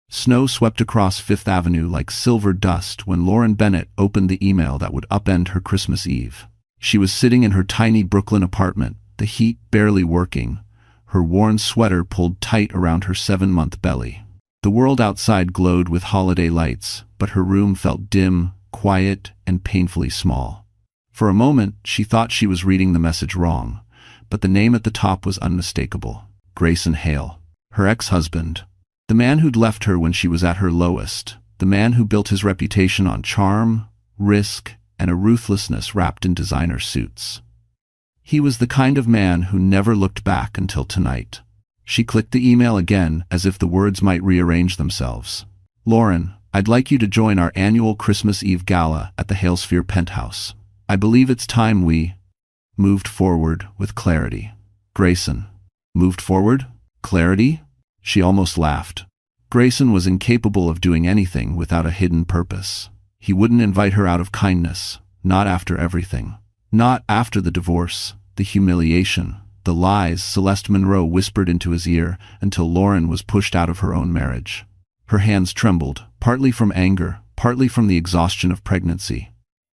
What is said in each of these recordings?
Snow swept across Fifth Avenue like silver dust when Lauren Bennett opened the email that would upend her Christmas Eve. She was sitting in her tiny Brooklyn apartment, the heat barely working, her worn sweater pulled tight around her 7-month belly. The world outside glowed with holiday lights, but her room felt dim, quiet, and painfully small. For a moment, she thought she was reading the message wrong, but the name at the top was unmistakable. Grayson Hale. Her ex-husband. The man who'd left her when she was at her lowest. The man who built his reputation on charm, risk, and a ruthlessness wrapped in designer suits. He was the kind of man who never looked back until tonight. She clicked the email again as if the words might rearrange themselves. Lauren, I'd like you to join our annual Christmas Eve gala at the Halesphere penthouse. I believe it's time we moved forward with clarity. Grayson. Moved forward? Clarity? She almost laughed. Grayson was incapable of doing anything without a hidden purpose. He wouldn't invite her out of kindness, not after everything. Not after the divorce, the humiliation, the lies Celeste Monroe whispered into his ear until Lauren was pushed out of her own marriage. Her hands trembled, partly from anger, partly from the exhaustion of pregnancy.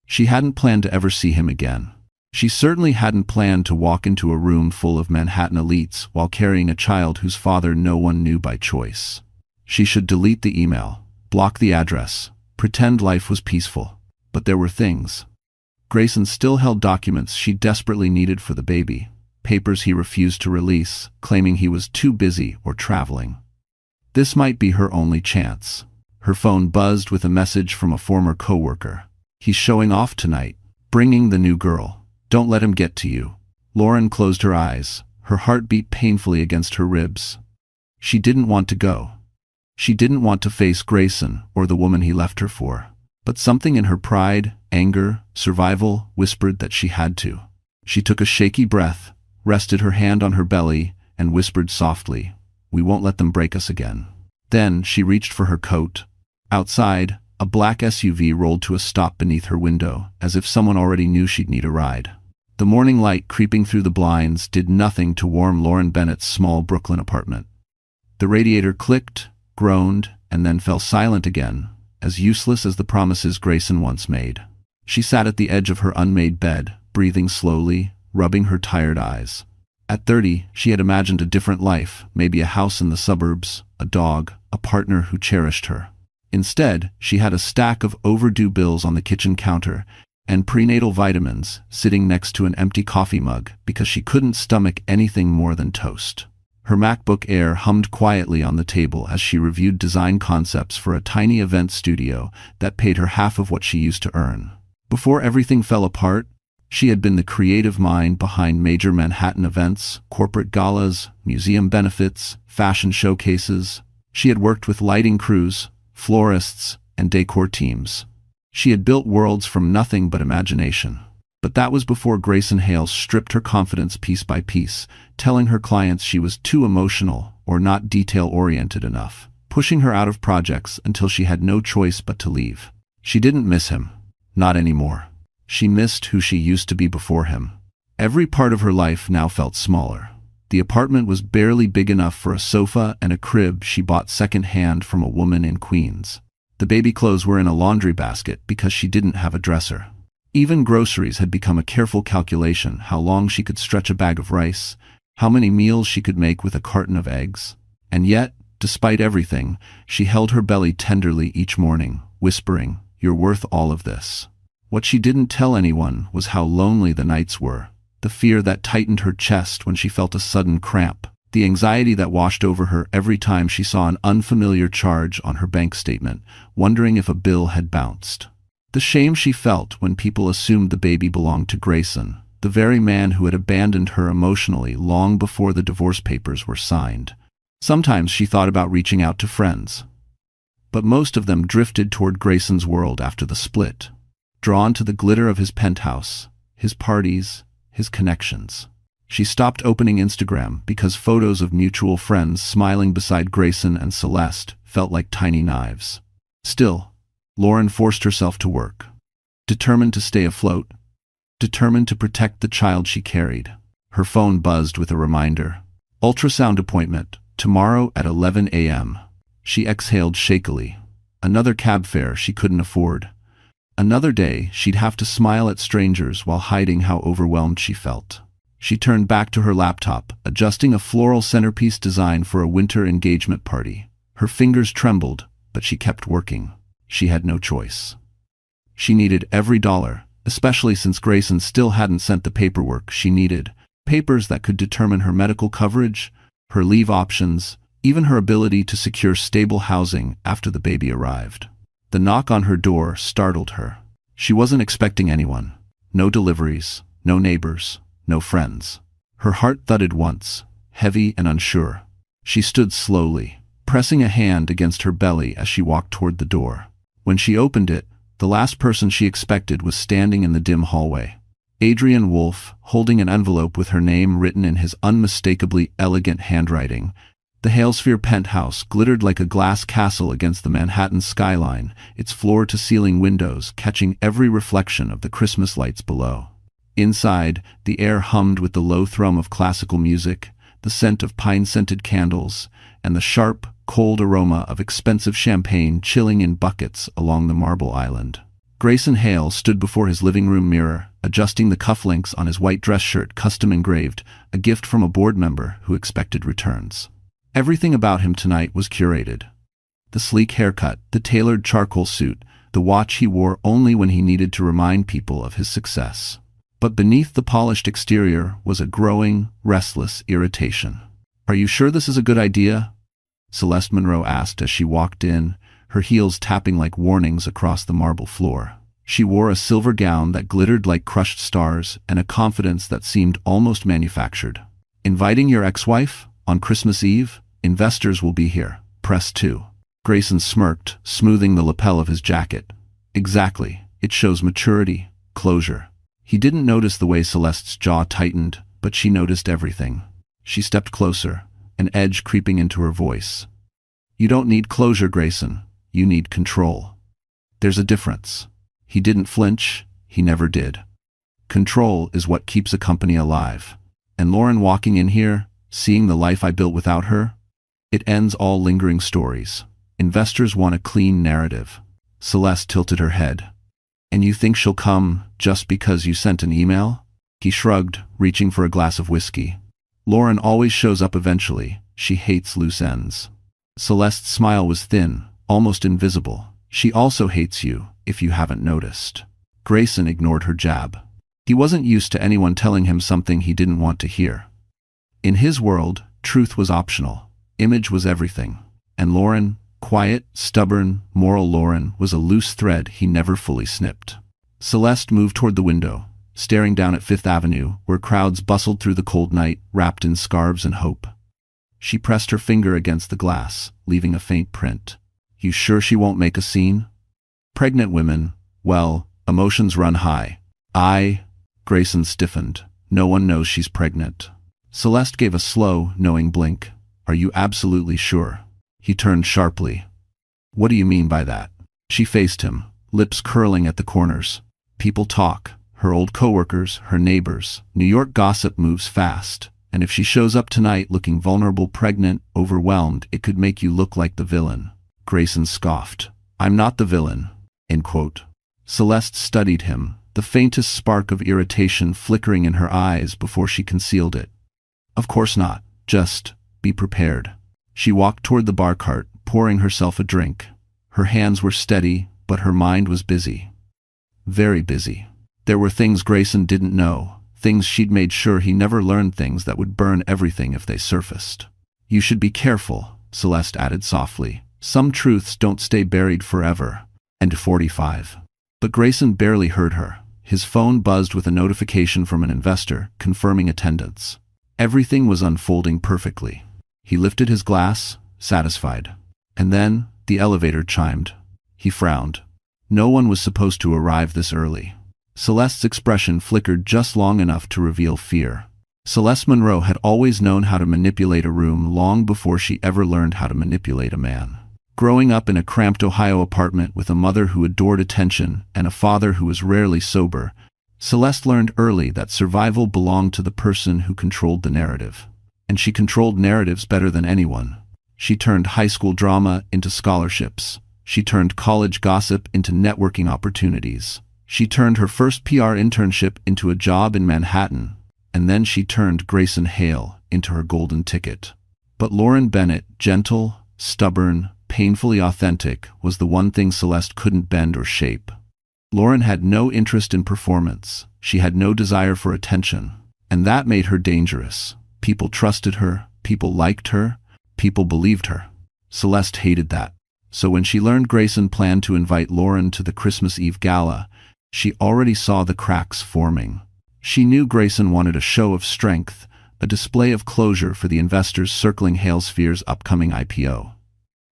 She hadn't planned to ever see him again. She certainly hadn't planned to walk into a room full of Manhattan elites while carrying a child whose father no one knew by choice. She should delete the email, block the address, pretend life was peaceful. But there were things. Grayson still held documents she desperately needed for the baby, papers he refused to release, claiming he was too busy or traveling. This might be her only chance. Her phone buzzed with a message from a former coworker. He's showing off tonight, bringing the new girl. Don't let him get to you. Lauren closed her eyes, her heart beat painfully against her ribs. She didn't want to go. She didn't want to face Grayson or the woman he left her for. But something in her pride, anger, survival whispered that she had to. She took a shaky breath, rested her hand on her belly, and whispered softly, "We won't let them break us again." Then she reached for her coat. Outside, a black SUV rolled to a stop beneath her window, as if someone already knew she'd need a ride. The morning light creeping through the blinds did nothing to warm Lauren Bennett's small Brooklyn apartment. The radiator clicked, groaned, and then fell silent again, as useless as the promises Grayson once made. She sat at the edge of her unmade bed, breathing slowly, rubbing her tired eyes. At 30, she had imagined a different life, maybe a house in the suburbs, a dog, a partner who cherished her. Instead, she had a stack of overdue bills on the kitchen counter and prenatal vitamins sitting next to an empty coffee mug because she couldn't stomach anything more than toast. Her MacBook Air hummed quietly on the table as she reviewed design concepts for a tiny event studio that paid her half of what she used to earn. Before everything fell apart, she had been the creative mind behind major Manhattan events, corporate galas, museum benefits, fashion showcases. She had worked with lighting crews, florists, and decor teams. She had built worlds from nothing but imagination. But that was before Grayson Hale stripped her confidence piece by piece, telling her clients she was too emotional or not detail-oriented enough, pushing her out of projects until she had no choice but to leave. She didn't miss him. Not anymore. She missed who she used to be before him. Every part of her life now felt smaller. The apartment was barely big enough for a sofa and a crib she bought second-hand from a woman in Queens. The baby clothes were in a laundry basket because she didn't have a dresser. Even groceries had become a careful calculation: how long she could stretch a bag of rice, how many meals she could make with a carton of eggs. And yet, despite everything, she held her belly tenderly each morning, whispering, "You're worth all of this." What she didn't tell anyone was how lonely the nights were, the fear that tightened her chest when she felt a sudden cramp, the anxiety that washed over her every time she saw an unfamiliar charge on her bank statement, wondering if a bill had bounced. The shame she felt when people assumed the baby belonged to Grayson, the very man who had abandoned her emotionally long before the divorce papers were signed. Sometimes she thought about reaching out to friends, but most of them drifted toward Grayson's world after the split, drawn to the glitter of his penthouse, his parties, his connections. She stopped opening Instagram because photos of mutual friends smiling beside Grayson and Celeste felt like tiny knives. Still, Lauren forced herself to work, determined to stay afloat, determined to protect the child she carried. Her phone buzzed with a reminder. Ultrasound appointment, tomorrow at 11 a.m. She exhaled shakily. Another cab fare she couldn't afford. Another day she'd have to smile at strangers while hiding how overwhelmed she felt. She turned back to her laptop, adjusting a floral centerpiece design for a winter engagement party. Her fingers trembled, but she kept working. She had no choice. She needed every dollar, especially since Grayson still hadn't sent the paperwork she needed. Papers that could determine her medical coverage, her leave options, even her ability to secure stable housing after the baby arrived. The knock on her door startled her. She wasn't expecting anyone. No deliveries, no neighbors, no friends. Her heart thudded once, heavy and unsure. She stood slowly, pressing a hand against her belly as she walked toward the door. When she opened it, the last person she expected was standing in the dim hallway. Adrian Wolfe, holding an envelope with her name written in his unmistakably elegant handwriting. The Halesphere penthouse glittered like a glass castle against the Manhattan skyline, its floor-to-ceiling windows catching every reflection of the Christmas lights below. Inside, the air hummed with the low thrum of classical music, the scent of pine-scented candles, and the sharp, cold aroma of expensive champagne chilling in buckets along the marble island. Grayson Hale stood before his living room mirror, adjusting the cufflinks on his white dress shirt custom engraved, a gift from a board member who expected returns. Everything about him tonight was curated. The sleek haircut, the tailored charcoal suit, the watch he wore only when he needed to remind people of his success. But beneath the polished exterior was a growing, restless irritation. "Are you sure this is a good idea?" Celeste Monroe asked as she walked in, her heels tapping like warnings across the marble floor. She wore a silver gown that glittered like crushed stars and a confidence that seemed almost manufactured. "Inviting your ex-wife? On Christmas Eve? Investors will be here. Press 2. Grayson smirked, smoothing the lapel of his jacket. "Exactly. It shows maturity, closure." He didn't notice the way Celeste's jaw tightened, but she noticed everything. She stepped closer, an edge creeping into her voice. "You don't need closure, Grayson. You need control. There's a difference." He didn't flinch. He never did. "Control is what keeps a company alive. And Lauren walking in here, seeing the life I built without her, it ends all lingering stories. Investors want a clean narrative." Celeste tilted her head. "And you think she'll come just because you sent an email?" He shrugged, reaching for a glass of whiskey. "Lauren always shows up eventually. She hates loose ends." Celeste's smile was thin, almost invisible. "She also hates you, if you haven't noticed." Grayson ignored her jab. He wasn't used to anyone telling him something he didn't want to hear. In his world, truth was optional. Image was everything. And Lauren, quiet, stubborn, moral Lauren, was a loose thread he never fully snipped. Celeste moved toward the window, staring down at Fifth Avenue, where crowds bustled through the cold night, wrapped in scarves and hope. She pressed her finger against the glass, leaving a faint print. "You sure she won't make a scene?" Pregnant women, well, emotions run high. Grayson stiffened. "No one knows she's pregnant." Celeste gave a slow, knowing blink. "Are you absolutely sure?" He turned sharply. "What do you mean by that?" She faced him, lips curling at the corners. "People talk. Her old coworkers, her neighbors. New York gossip moves fast. And if she shows up tonight looking vulnerable, pregnant, overwhelmed, it could make you look like the villain." Grayson scoffed. "I'm not the villain." End quote. Celeste studied him, the faintest spark of irritation flickering in her eyes before she concealed it. "Of course not. Just be prepared." She walked toward the bar cart, pouring herself a drink. Her hands were steady, but her mind was busy. Very busy. There were things Grayson didn't know, things she'd made sure he never learned, things that would burn everything if they surfaced. "You should be careful," Celeste added softly. "Some truths don't stay buried forever." And 45. But Grayson barely heard her. His phone buzzed with a notification from an investor, confirming attendance. Everything was unfolding perfectly. He lifted his glass, satisfied. And then, the elevator chimed. He frowned. No one was supposed to arrive this early. Celeste's expression flickered just long enough to reveal fear. Celeste Monroe had always known how to manipulate a room long before she ever learned how to manipulate a man. Growing up in a cramped Ohio apartment with a mother who adored attention and a father who was rarely sober, Celeste learned early that survival belonged to the person who controlled the narrative. And she controlled narratives better than anyone. She turned high school drama into scholarships. She turned college gossip into networking opportunities. She turned her first PR internship into a job in Manhattan. And then she turned Grayson Hale into her golden ticket. But Lauren Bennett, gentle, stubborn, painfully authentic, was the one thing Celeste couldn't bend or shape. Lauren had no interest in performance. She had no desire for attention. And that made her dangerous. People trusted her, people liked her, people believed her. Celeste hated that. So when she learned Grayson planned to invite Lauren to the Christmas Eve gala, she already saw the cracks forming. She knew Grayson wanted a show of strength, a display of closure for the investors circling Halesphere's upcoming IPO.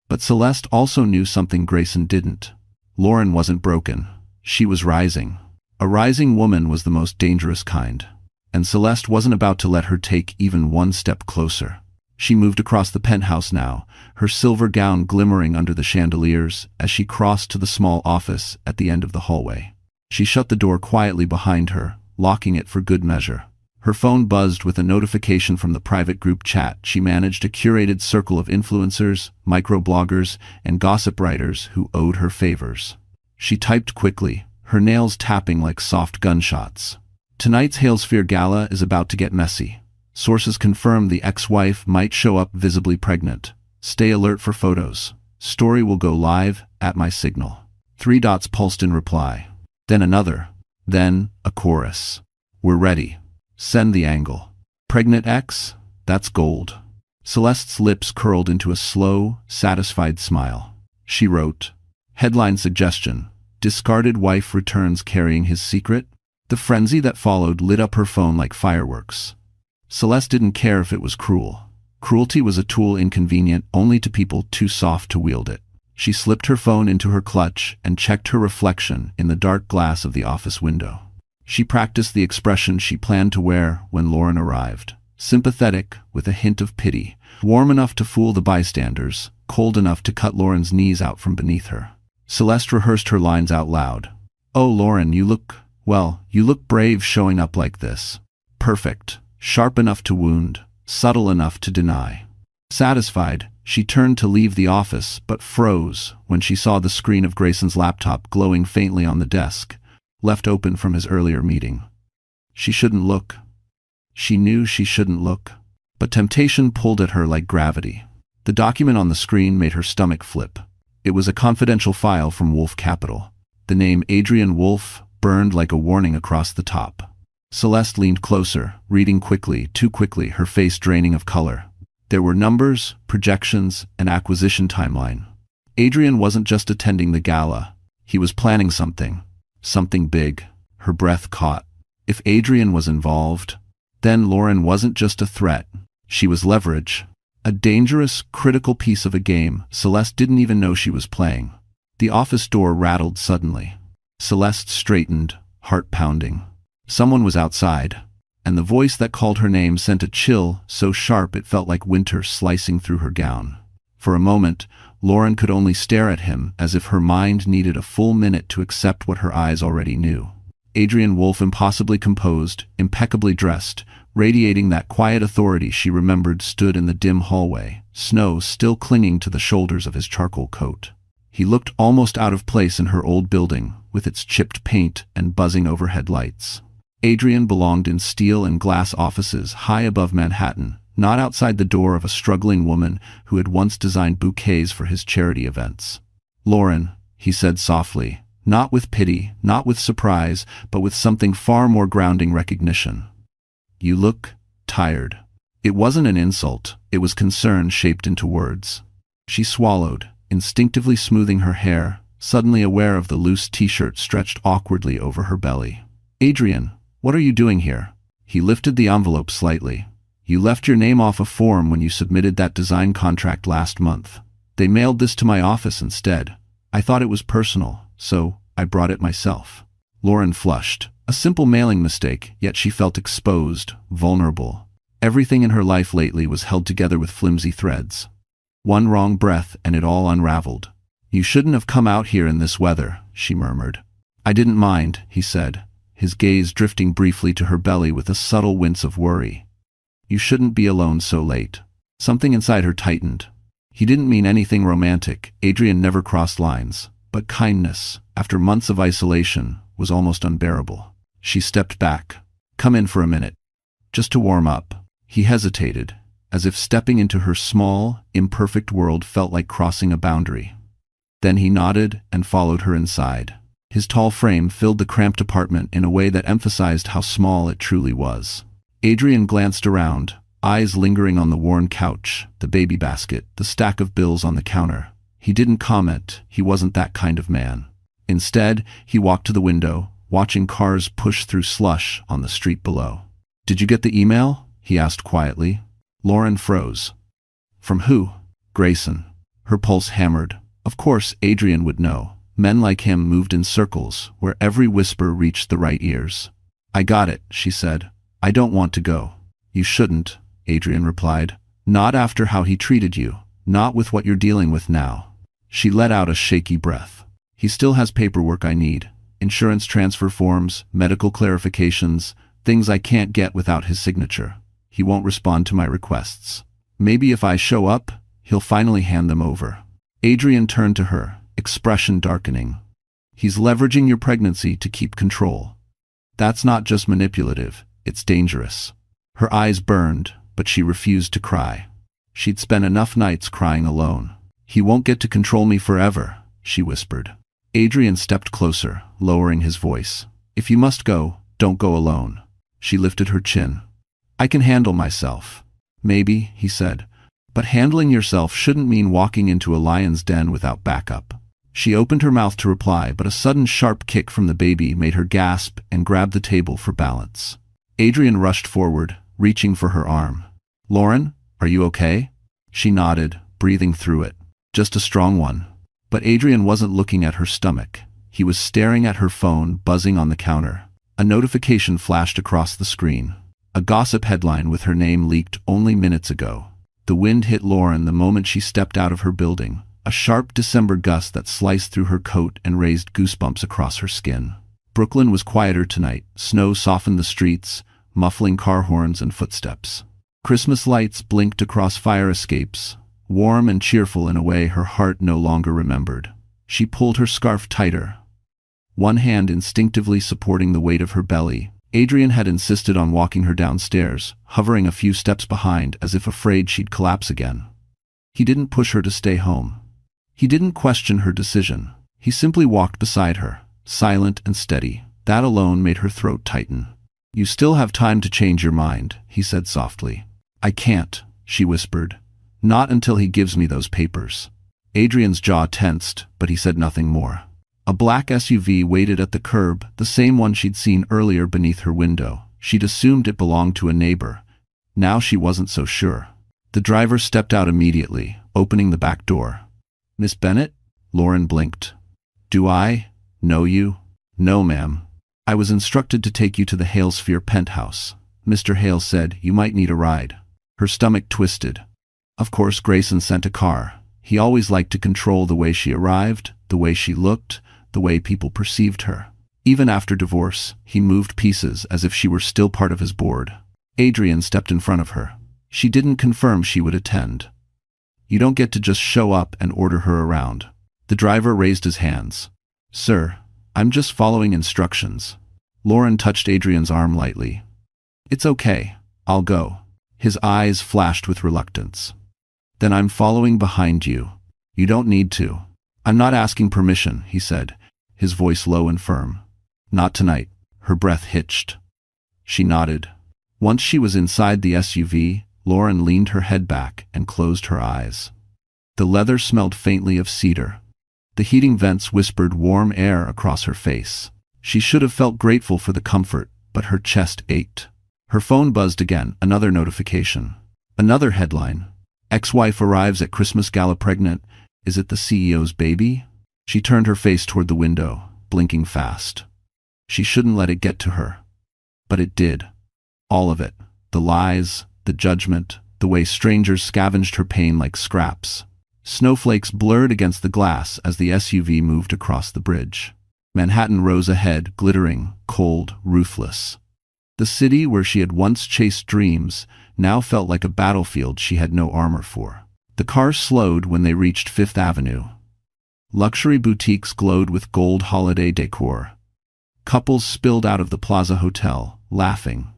But Celeste also knew something Grayson didn't. Lauren wasn't broken. She was rising. A rising woman was the most dangerous kind. And Celeste wasn't about to let her take even one step closer. She moved across the penthouse now, her silver gown glimmering under the chandeliers as she crossed to the small office at the end of the hallway. She shut the door quietly behind her, locking it for good measure. Her phone buzzed with a notification from the private group chat. She managed a curated circle of influencers, microbloggers, and gossip writers who owed her favors. She typed quickly, her nails tapping like soft gunshots. Tonight's Halesphere Gala is about to get messy. Sources confirm the ex-wife might show up visibly pregnant. Stay alert for photos. Story will go live at my signal. 3 dots pulsed in reply. Then another. Then a chorus. We're ready. Send the angle. Pregnant ex? That's gold. Celeste's lips curled into a slow, satisfied smile. She wrote, headline suggestion, discarded wife returns carrying his secret? The frenzy that followed lit up her phone like fireworks. Celeste didn't care if it was cruel. Cruelty was a tool inconvenient only to people too soft to wield it. She slipped her phone into her clutch and checked her reflection in the dark glass of the office window. She practiced the expression she planned to wear when Lauren arrived. Sympathetic, with a hint of pity. Warm enough to fool the bystanders, cold enough to cut Lauren's knees out from beneath her. Celeste rehearsed her lines out loud. Oh, Lauren, you look brave showing up like this. Perfect. Sharp enough to wound, subtle enough to deny. Satisfied, she turned to leave the office but froze when she saw the screen of Grayson's laptop glowing faintly on the desk, left open from his earlier meeting. She shouldn't look. She knew she shouldn't look. But temptation pulled at her like gravity. The document on the screen made her stomach flip. It was a confidential file from Wolf Capital. The name Adrian Wolf burned like a warning across the top. Celeste leaned closer, reading quickly, too quickly, her face draining of color. There were numbers, projections, an acquisition timeline. Adrian wasn't just attending the gala. He was planning something. Something big. Her breath caught. If Adrian was involved, then Lauren wasn't just a threat. She was leverage. A dangerous, critical piece of a game Celeste didn't even know she was playing. The office door rattled suddenly. Celeste straightened, heart pounding. Someone was outside, and the voice that called her name sent a chill so sharp it felt like winter slicing through her gown. For a moment, Lauren could only stare at him as if her mind needed a full minute to accept what her eyes already knew. Adrian Wolf, impossibly composed, impeccably dressed, radiating that quiet authority she remembered, stood in the dim hallway, snow still clinging to the shoulders of his charcoal coat. He looked almost out of place in her old building, with its chipped paint and buzzing overhead lights. Adrian belonged in steel and glass offices high above Manhattan, not outside the door of a struggling woman who had once designed bouquets for his charity events. Lauren, he said softly, not with pity, not with surprise, but with something far more grounding recognition. You look tired. It wasn't an insult, it was concern shaped into words. She swallowed, instinctively smoothing her hair, suddenly aware of the loose t-shirt stretched awkwardly over her belly. Adrian, what are you doing here? He lifted the envelope slightly. You left your name off a form when you submitted that design contract last month. They mailed this to my office instead. I thought it was personal, so I brought it myself. Lauren flushed. A simple mailing mistake, yet she felt exposed, vulnerable. Everything in her life lately was held together with flimsy threads. One wrong breath and it all unraveled. You shouldn't have come out here in this weather, she murmured. I didn't mind, he said, his gaze drifting briefly to her belly with a subtle wince of worry. You shouldn't be alone so late. Something inside her tightened. He didn't mean anything romantic. Adrian never crossed lines. But kindness, after months of isolation, was almost unbearable. She stepped back. "Come in for a minute. Just to warm up." He hesitated, as if stepping into her small, imperfect world felt like crossing a boundary. Then he nodded and followed her inside. His tall frame filled the cramped apartment in a way that emphasized how small it truly was. Adrian glanced around, eyes lingering on the worn couch, the baby basket, the stack of bills on the counter. He didn't comment. He wasn't that kind of man. Instead, he walked to the window, watching cars push through slush on the street below. "Did you get the email?" he asked quietly. Lauren froze. "From who?" "Grayson." Her pulse hammered. Of course, Adrian would know. Men like him moved in circles, where every whisper reached the right ears. "I got it," she said. "I don't want to go." "You shouldn't," Adrian replied. "Not after how he treated you. Not with what you're dealing with now." She let out a shaky breath. "He still has paperwork I need. Insurance transfer forms, medical clarifications, things I can't get without his signature. He won't respond to my requests. Maybe if I show up, he'll finally hand them over." Adrian turned to her, expression darkening. "He's leveraging your pregnancy to keep control. That's not just manipulative, it's dangerous." Her eyes burned, but she refused to cry. She'd spent enough nights crying alone. "He won't get to control me forever," she whispered. Adrian stepped closer, lowering his voice. "If you must go, don't go alone." She lifted her chin. "I can handle myself." "Maybe," he said. "But handling yourself shouldn't mean walking into a lion's den without backup." She opened her mouth to reply, but a sudden sharp kick from the baby made her gasp and grab the table for balance. Adrian rushed forward, reaching for her arm. "Lauren, are you okay?" She nodded, breathing through it. "Just a strong one." But Adrian wasn't looking at her stomach. He was staring at her phone buzzing on the counter. A notification flashed across the screen. A gossip headline with her name leaked only minutes ago. The wind hit Lauren the moment she stepped out of her building, a sharp December gust that sliced through her coat and raised goosebumps across her skin. Brooklyn was quieter tonight. Snow softened the streets, muffling car horns and footsteps. Christmas lights blinked across fire escapes, warm and cheerful in a way her heart no longer remembered. She pulled her scarf tighter, one hand instinctively supporting the weight of her belly. Adrian had insisted on walking her downstairs, hovering a few steps behind as if afraid she'd collapse again. He didn't push her to stay home. He didn't question her decision. He simply walked beside her, silent and steady. That alone made her throat tighten. "You still have time to change your mind," he said softly. "I can't," she whispered. "Not until he gives me those papers." Adrian's jaw tensed, but he said nothing more. A black SUV waited at the curb, the same one she'd seen earlier beneath her window. She'd assumed it belonged to a neighbor. Now she wasn't so sure. The driver stepped out immediately, opening the back door. "Miss Bennett?" Lauren blinked. "Do I know you?" "No, ma'am. I was instructed to take you to the Halesphere penthouse. Mr. Hale said you might need a ride." Her stomach twisted. Of course Grayson sent a car. He always liked to control the way she arrived, the way she looked, the way people perceived her. Even after divorce, he moved pieces as if she were still part of his board. Adrian stepped in front of her. She didn't confirm she would attend. "You don't get to just show up and order her around." The driver raised his hands. "Sir, I'm just following instructions." Lauren touched Adrian's arm lightly. "It's okay. I'll go." His eyes flashed with reluctance. "Then I'm following behind you. You don't need to." "I'm not asking permission," he said, his voice low and firm. "Not tonight." Her breath hitched. She nodded. Once she was inside the SUV, Lauren leaned her head back and closed her eyes. The leather smelled faintly of cedar. The heating vents whispered warm air across her face. She should have felt grateful for the comfort, but her chest ached. Her phone buzzed again, another notification. Another headline. "Ex-wife arrives at Christmas gala pregnant. Is it the CEO's baby?" She turned her face toward the window, blinking fast. She shouldn't let it get to her. But it did. All of it. The lies, the judgment, the way strangers scavenged her pain like scraps. Snowflakes blurred against the glass as the SUV moved across the bridge. Manhattan rose ahead, glittering, cold, ruthless. The city where she had once chased dreams now felt like a battlefield she had no armor for. The car slowed when they reached Fifth Avenue. Luxury boutiques glowed with gold holiday decor. Couples spilled out of the Plaza Hotel, laughing.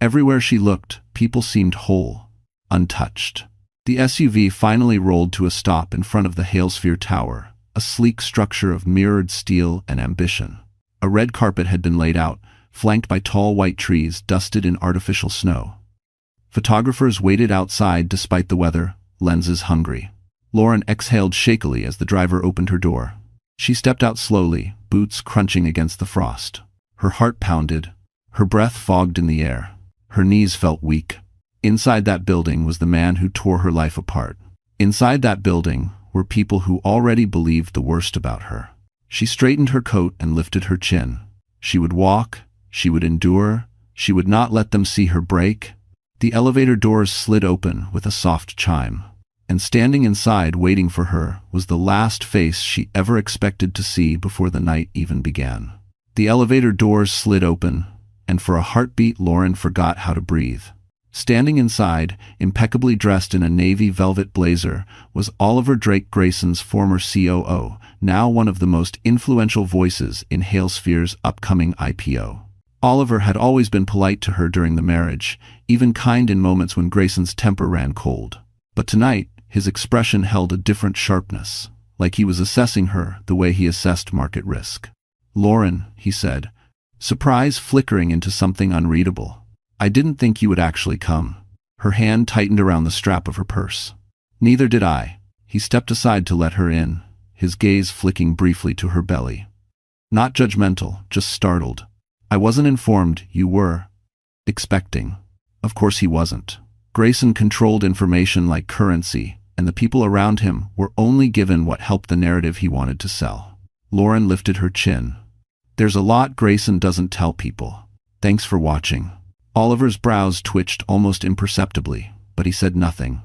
Everywhere she looked, people seemed whole, untouched. The SUV finally rolled to a stop in front of the Halesphere Tower, a sleek structure of mirrored steel and ambition. A red carpet had been laid out, flanked by tall white trees dusted in artificial snow. Photographers waited outside despite the weather, lenses hungry. Lauren exhaled shakily as the driver opened her door. She stepped out slowly, boots crunching against the frost. Her heart pounded, her breath fogged in the air. Her knees felt weak. Inside that building was the man who tore her life apart. Inside that building were people who already believed the worst about her. She straightened her coat and lifted her chin. She would walk, she would endure, she would not let them see her break. The elevator doors slid open with a soft chime. And standing inside waiting for her was the last face she ever expected to see before the night even began. The elevator doors slid open, and for a heartbeat Lauren forgot how to breathe. Standing inside, impeccably dressed in a navy velvet blazer, was Oliver Drake Grayson's former COO, now one of the most influential voices in Halesphere's upcoming IPO. Oliver had always been polite to her during the marriage, even kind in moments when Grayson's temper ran cold. But tonight, his expression held a different sharpness, like he was assessing her the way he assessed market risk. "Lauren," he said, surprise flickering into something unreadable. "I didn't think you would actually come." Her hand tightened around the strap of her purse. "Neither did I." He stepped aside to let her in, his gaze flicking briefly to her belly. Not judgmental, just startled. "I wasn't informed you were expecting." Of course he wasn't. Grayson controlled information like currency, and the people around him were only given what helped the narrative he wanted to sell. Lauren lifted her chin. "There's a lot Grayson doesn't tell people. Thanks for watching." Oliver's brows twitched almost imperceptibly, but he said nothing.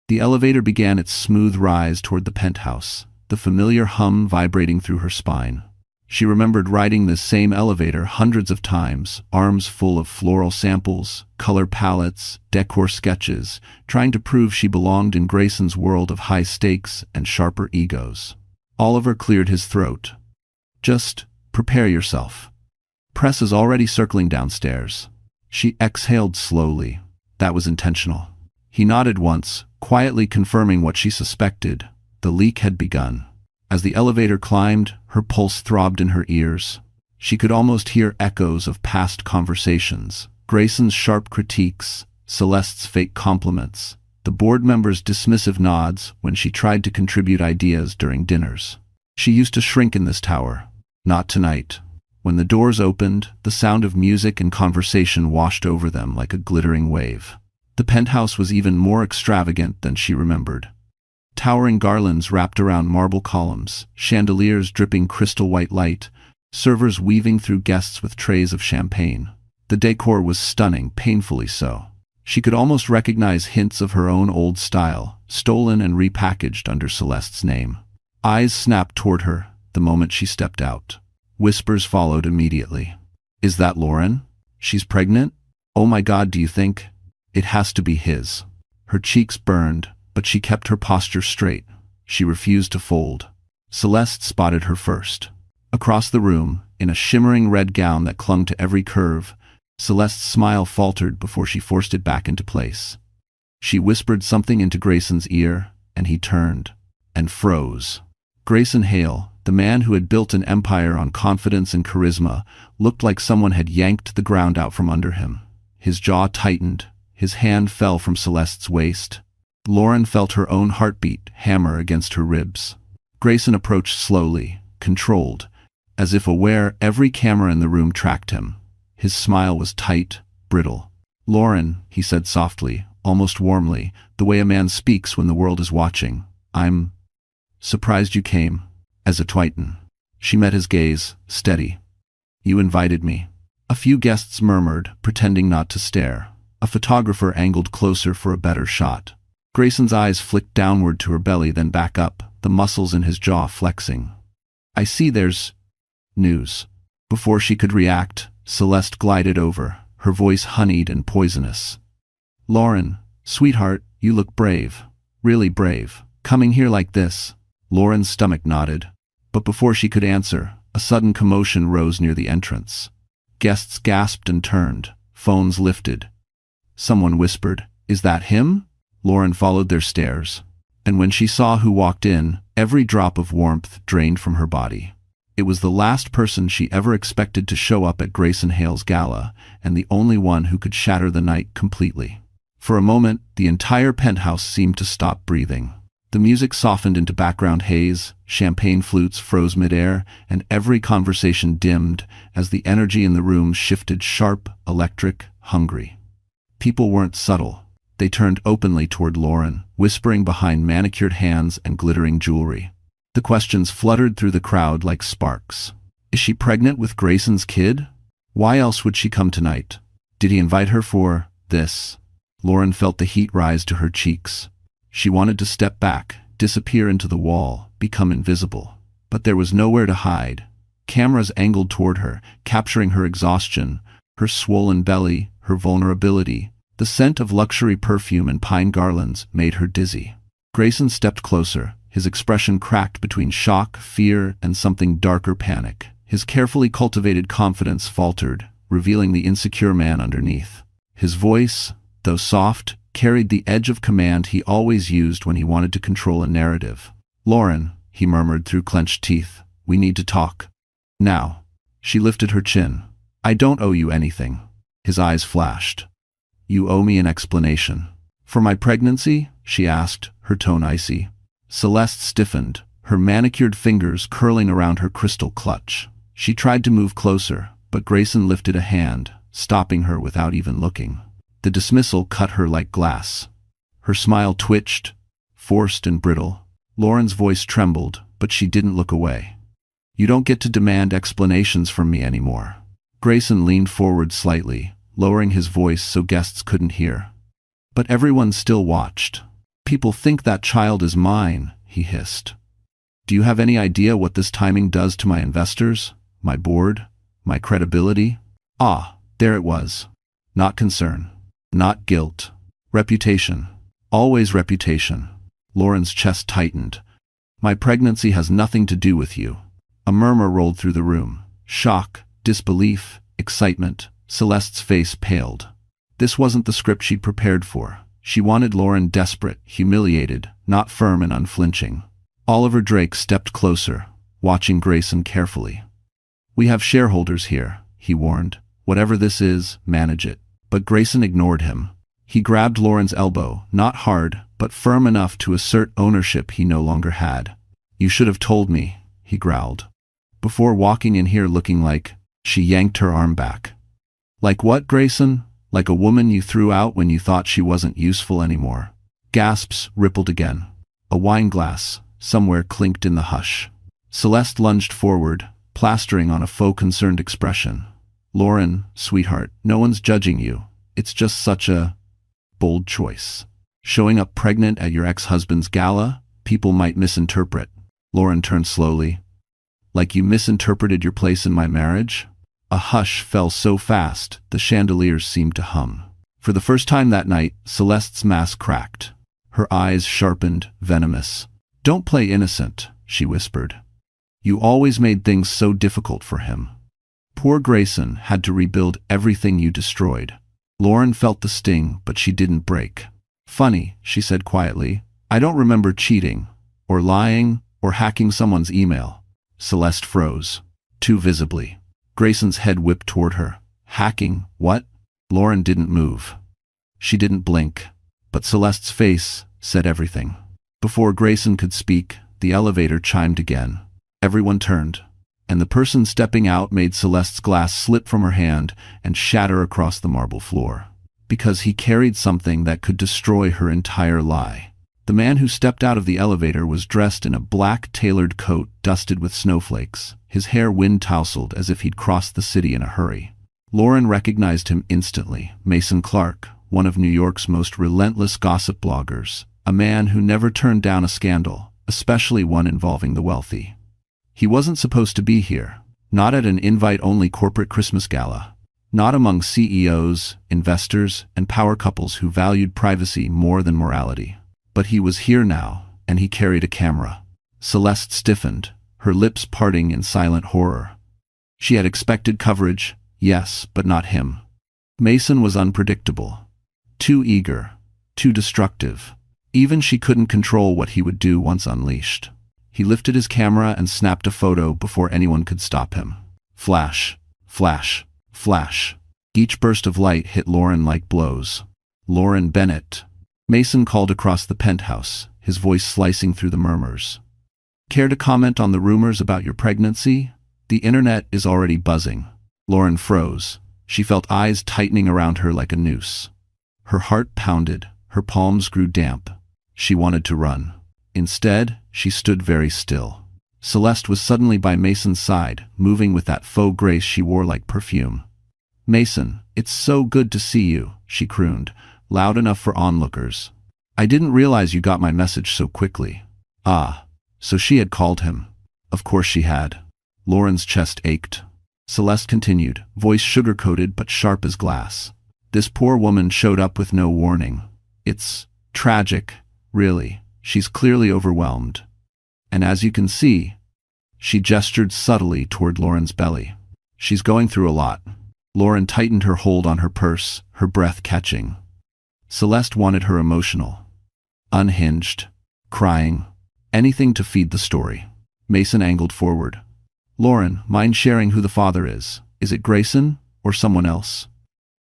The elevator began its smooth rise toward the penthouse, the familiar hum vibrating through her spine. She remembered riding this same elevator hundreds of times, arms full of floral samples, color palettes, decor sketches, trying to prove she belonged in Grayson's world of high stakes and sharper egos. Oliver cleared his throat. "Just prepare yourself. Press is already circling downstairs." She exhaled slowly. That was intentional. He nodded once, quietly confirming what she suspected. The leak had begun. As the elevator climbed, her pulse throbbed in her ears. She could almost hear echoes of past conversations, Grayson's sharp critiques, Celeste's fake compliments, the board members' dismissive nods when she tried to contribute ideas during dinners. She used to shrink in this tower. Not tonight. When the doors opened, the sound of music and conversation washed over them like a glittering wave. The penthouse was even more extravagant than she remembered. Towering garlands wrapped around marble columns, chandeliers dripping crystal white light, servers weaving through guests with trays of champagne. The decor was stunning, painfully so. She could almost recognize hints of her own old style, stolen and repackaged under Celeste's name. Eyes snapped toward her the moment she stepped out. Whispers followed immediately. "Is that Lauren? She's pregnant? Oh my God, do you think? It has to be his." Her cheeks burned, but she kept her posture straight. She refused to fold. Celeste spotted her first. Across the room, in a shimmering red gown that clung to every curve, Celeste's smile faltered before she forced it back into place. She whispered something into Grayson's ear, and he turned, and froze. Grayson Hale, the man who had built an empire on confidence and charisma, looked like someone had yanked the ground out from under him. His jaw tightened, his hand fell from Celeste's waist. Lauren felt her own heartbeat hammer against her ribs. Grayson approached slowly, controlled, as if aware every camera in the room tracked him. His smile was tight, brittle. "Lauren," he said softly, almost warmly, the way a man speaks when the world is watching, "I'm surprised you came, as a Twiton." She met his gaze, steady. "You invited me." A few guests murmured, pretending not to stare. A photographer angled closer for a better shot. Grayson's eyes flicked downward to her belly, then back up, the muscles in his jaw flexing. "I see there's news." Before she could react, Celeste glided over, her voice honeyed and poisonous. "Lauren, sweetheart, you look brave." Really brave. Coming here like this. Lauren's stomach knotted. But before she could answer, a sudden commotion rose near the entrance. Guests gasped and turned. Phones lifted. Someone whispered, "Is that him?" Lauren followed their stares. And when she saw who walked in, every drop of warmth drained from her body. It was the last person she ever expected to show up at Grayson Hale's gala, and the only one who could shatter the night completely. For a moment, the entire penthouse seemed to stop breathing. The music softened into background haze, champagne flutes froze midair, and every conversation dimmed as the energy in the room shifted sharp, electric, hungry. People weren't subtle. They turned openly toward Lauren, whispering behind manicured hands and glittering jewelry. The questions fluttered through the crowd like sparks. Is she pregnant with Grayson's kid? Why else would she come tonight? Did he invite her for this? Lauren felt the heat rise to her cheeks. She wanted to step back, disappear into the wall, become invisible. But there was nowhere to hide. Cameras angled toward her, capturing her exhaustion, her swollen belly, her vulnerability. The scent of luxury perfume and pine garlands made her dizzy. Grayson stepped closer, his expression cracked between shock, fear, and something darker, panic. His carefully cultivated confidence faltered, revealing the insecure man underneath. His voice, though soft, carried the edge of command he always used when he wanted to control a narrative. "Lauren," he murmured through clenched teeth, "we need to talk. Now." She lifted her chin. "I don't owe you anything." His eyes flashed. "You owe me an explanation." "For my pregnancy?" she asked, her tone icy. Celeste stiffened, her manicured fingers curling around her crystal clutch. She tried to move closer, but Grayson lifted a hand, stopping her without even looking. The dismissal cut her like glass. Her smile twitched, forced and brittle. Lauren's voice trembled, but she didn't look away. "You don't get to demand explanations from me anymore." Grayson leaned forward slightly, lowering his voice so guests couldn't hear. But everyone still watched. "People think that child is mine," he hissed. "Do you have any idea what this timing does to my investors, my board, my credibility?" Ah, there it was. Not concern. Not guilt. Reputation. Always reputation. Lauren's chest tightened. "My pregnancy has nothing to do with you." A murmur rolled through the room. Shock, disbelief, excitement. Celeste's face paled. This wasn't the script she'd prepared for. She wanted Lauren desperate, humiliated, not firm and unflinching. Oliver Drake stepped closer, watching Grayson carefully. "We have shareholders here," he warned. "Whatever this is, manage it." But Grayson ignored him. He grabbed Lauren's elbow, not hard, but firm enough to assert ownership he no longer had. "You should have told me," he growled. "Before walking in here looking like—" She yanked her arm back. "Like what, Grayson? Like a woman you threw out when you thought she wasn't useful anymore." Gasps rippled again. A wine glass, somewhere, clinked in the hush. Celeste lunged forward, plastering on a faux concerned expression. "Lauren, sweetheart, no one's judging you. It's just such a bold choice. Showing up pregnant at your ex-husband's gala, people might misinterpret." Lauren turned slowly. "Like you misinterpreted your place in my marriage?" A hush fell so fast, the chandeliers seemed to hum. For the first time that night, Celeste's mask cracked. Her eyes sharpened, venomous. "Don't play innocent," she whispered. "You always made things so difficult for him. Poor Grayson had to rebuild everything you destroyed." Lauren felt the sting, but she didn't break. "Funny," she said quietly. "I don't remember cheating, or lying, or hacking someone's email." Celeste froze, too visibly. Grayson's head whipped toward her. "Hacking? What?" Lauren didn't move. She didn't blink, but Celeste's face said everything. Before Grayson could speak, the elevator chimed again. Everyone turned, and the person stepping out made Celeste's glass slip from her hand and shatter across the marble floor. Because he carried something that could destroy her entire lie. The man who stepped out of the elevator was dressed in a black tailored coat dusted with snowflakes, his hair wind-tousled as if he'd crossed the city in a hurry. Lauren recognized him instantly. Mason Clark, one of New York's most relentless gossip bloggers, a man who never turned down a scandal, especially one involving the wealthy. He wasn't supposed to be here, not at an invite-only corporate Christmas gala, not among CEOs, investors, and power couples who valued privacy more than morality. But he was here now, and he carried a camera. Celeste stiffened, her lips parting in silent horror. She had expected coverage, yes, but not him. Mason was unpredictable. Too eager. Too destructive. Even she couldn't control what he would do once unleashed. He lifted his camera and snapped a photo before anyone could stop him. Flash. Flash. Flash. Each burst of light hit Lauren like blows. Lauren Bennett. Mason called across the penthouse, his voice slicing through the murmurs. Care to comment on the rumors about your pregnancy? The internet is already buzzing. Lauren froze. She felt eyes tightening around her like a noose. Her heart pounded. Her palms grew damp. She wanted to run. Instead, she stood very still. Celeste was suddenly by Mason's side, moving with that faux grace she wore like perfume. "Mason, it's so good to see you," she crooned, loud enough for onlookers. "I didn't realize you got my message so quickly." Ah, so she had called him. Of course she had. Lauren's chest ached. Celeste continued, voice sugar-coated but sharp as glass. "This poor woman showed up with no warning. It's tragic, really. She's clearly overwhelmed. And as you can see," she gestured subtly toward Lauren's belly, "she's going through a lot." Lauren tightened her hold on her purse, her breath catching. Celeste wanted her emotional. Unhinged. Crying. Anything to feed the story. Mason angled forward. "Lauren, mind sharing who the father is? Is it Grayson, or someone else?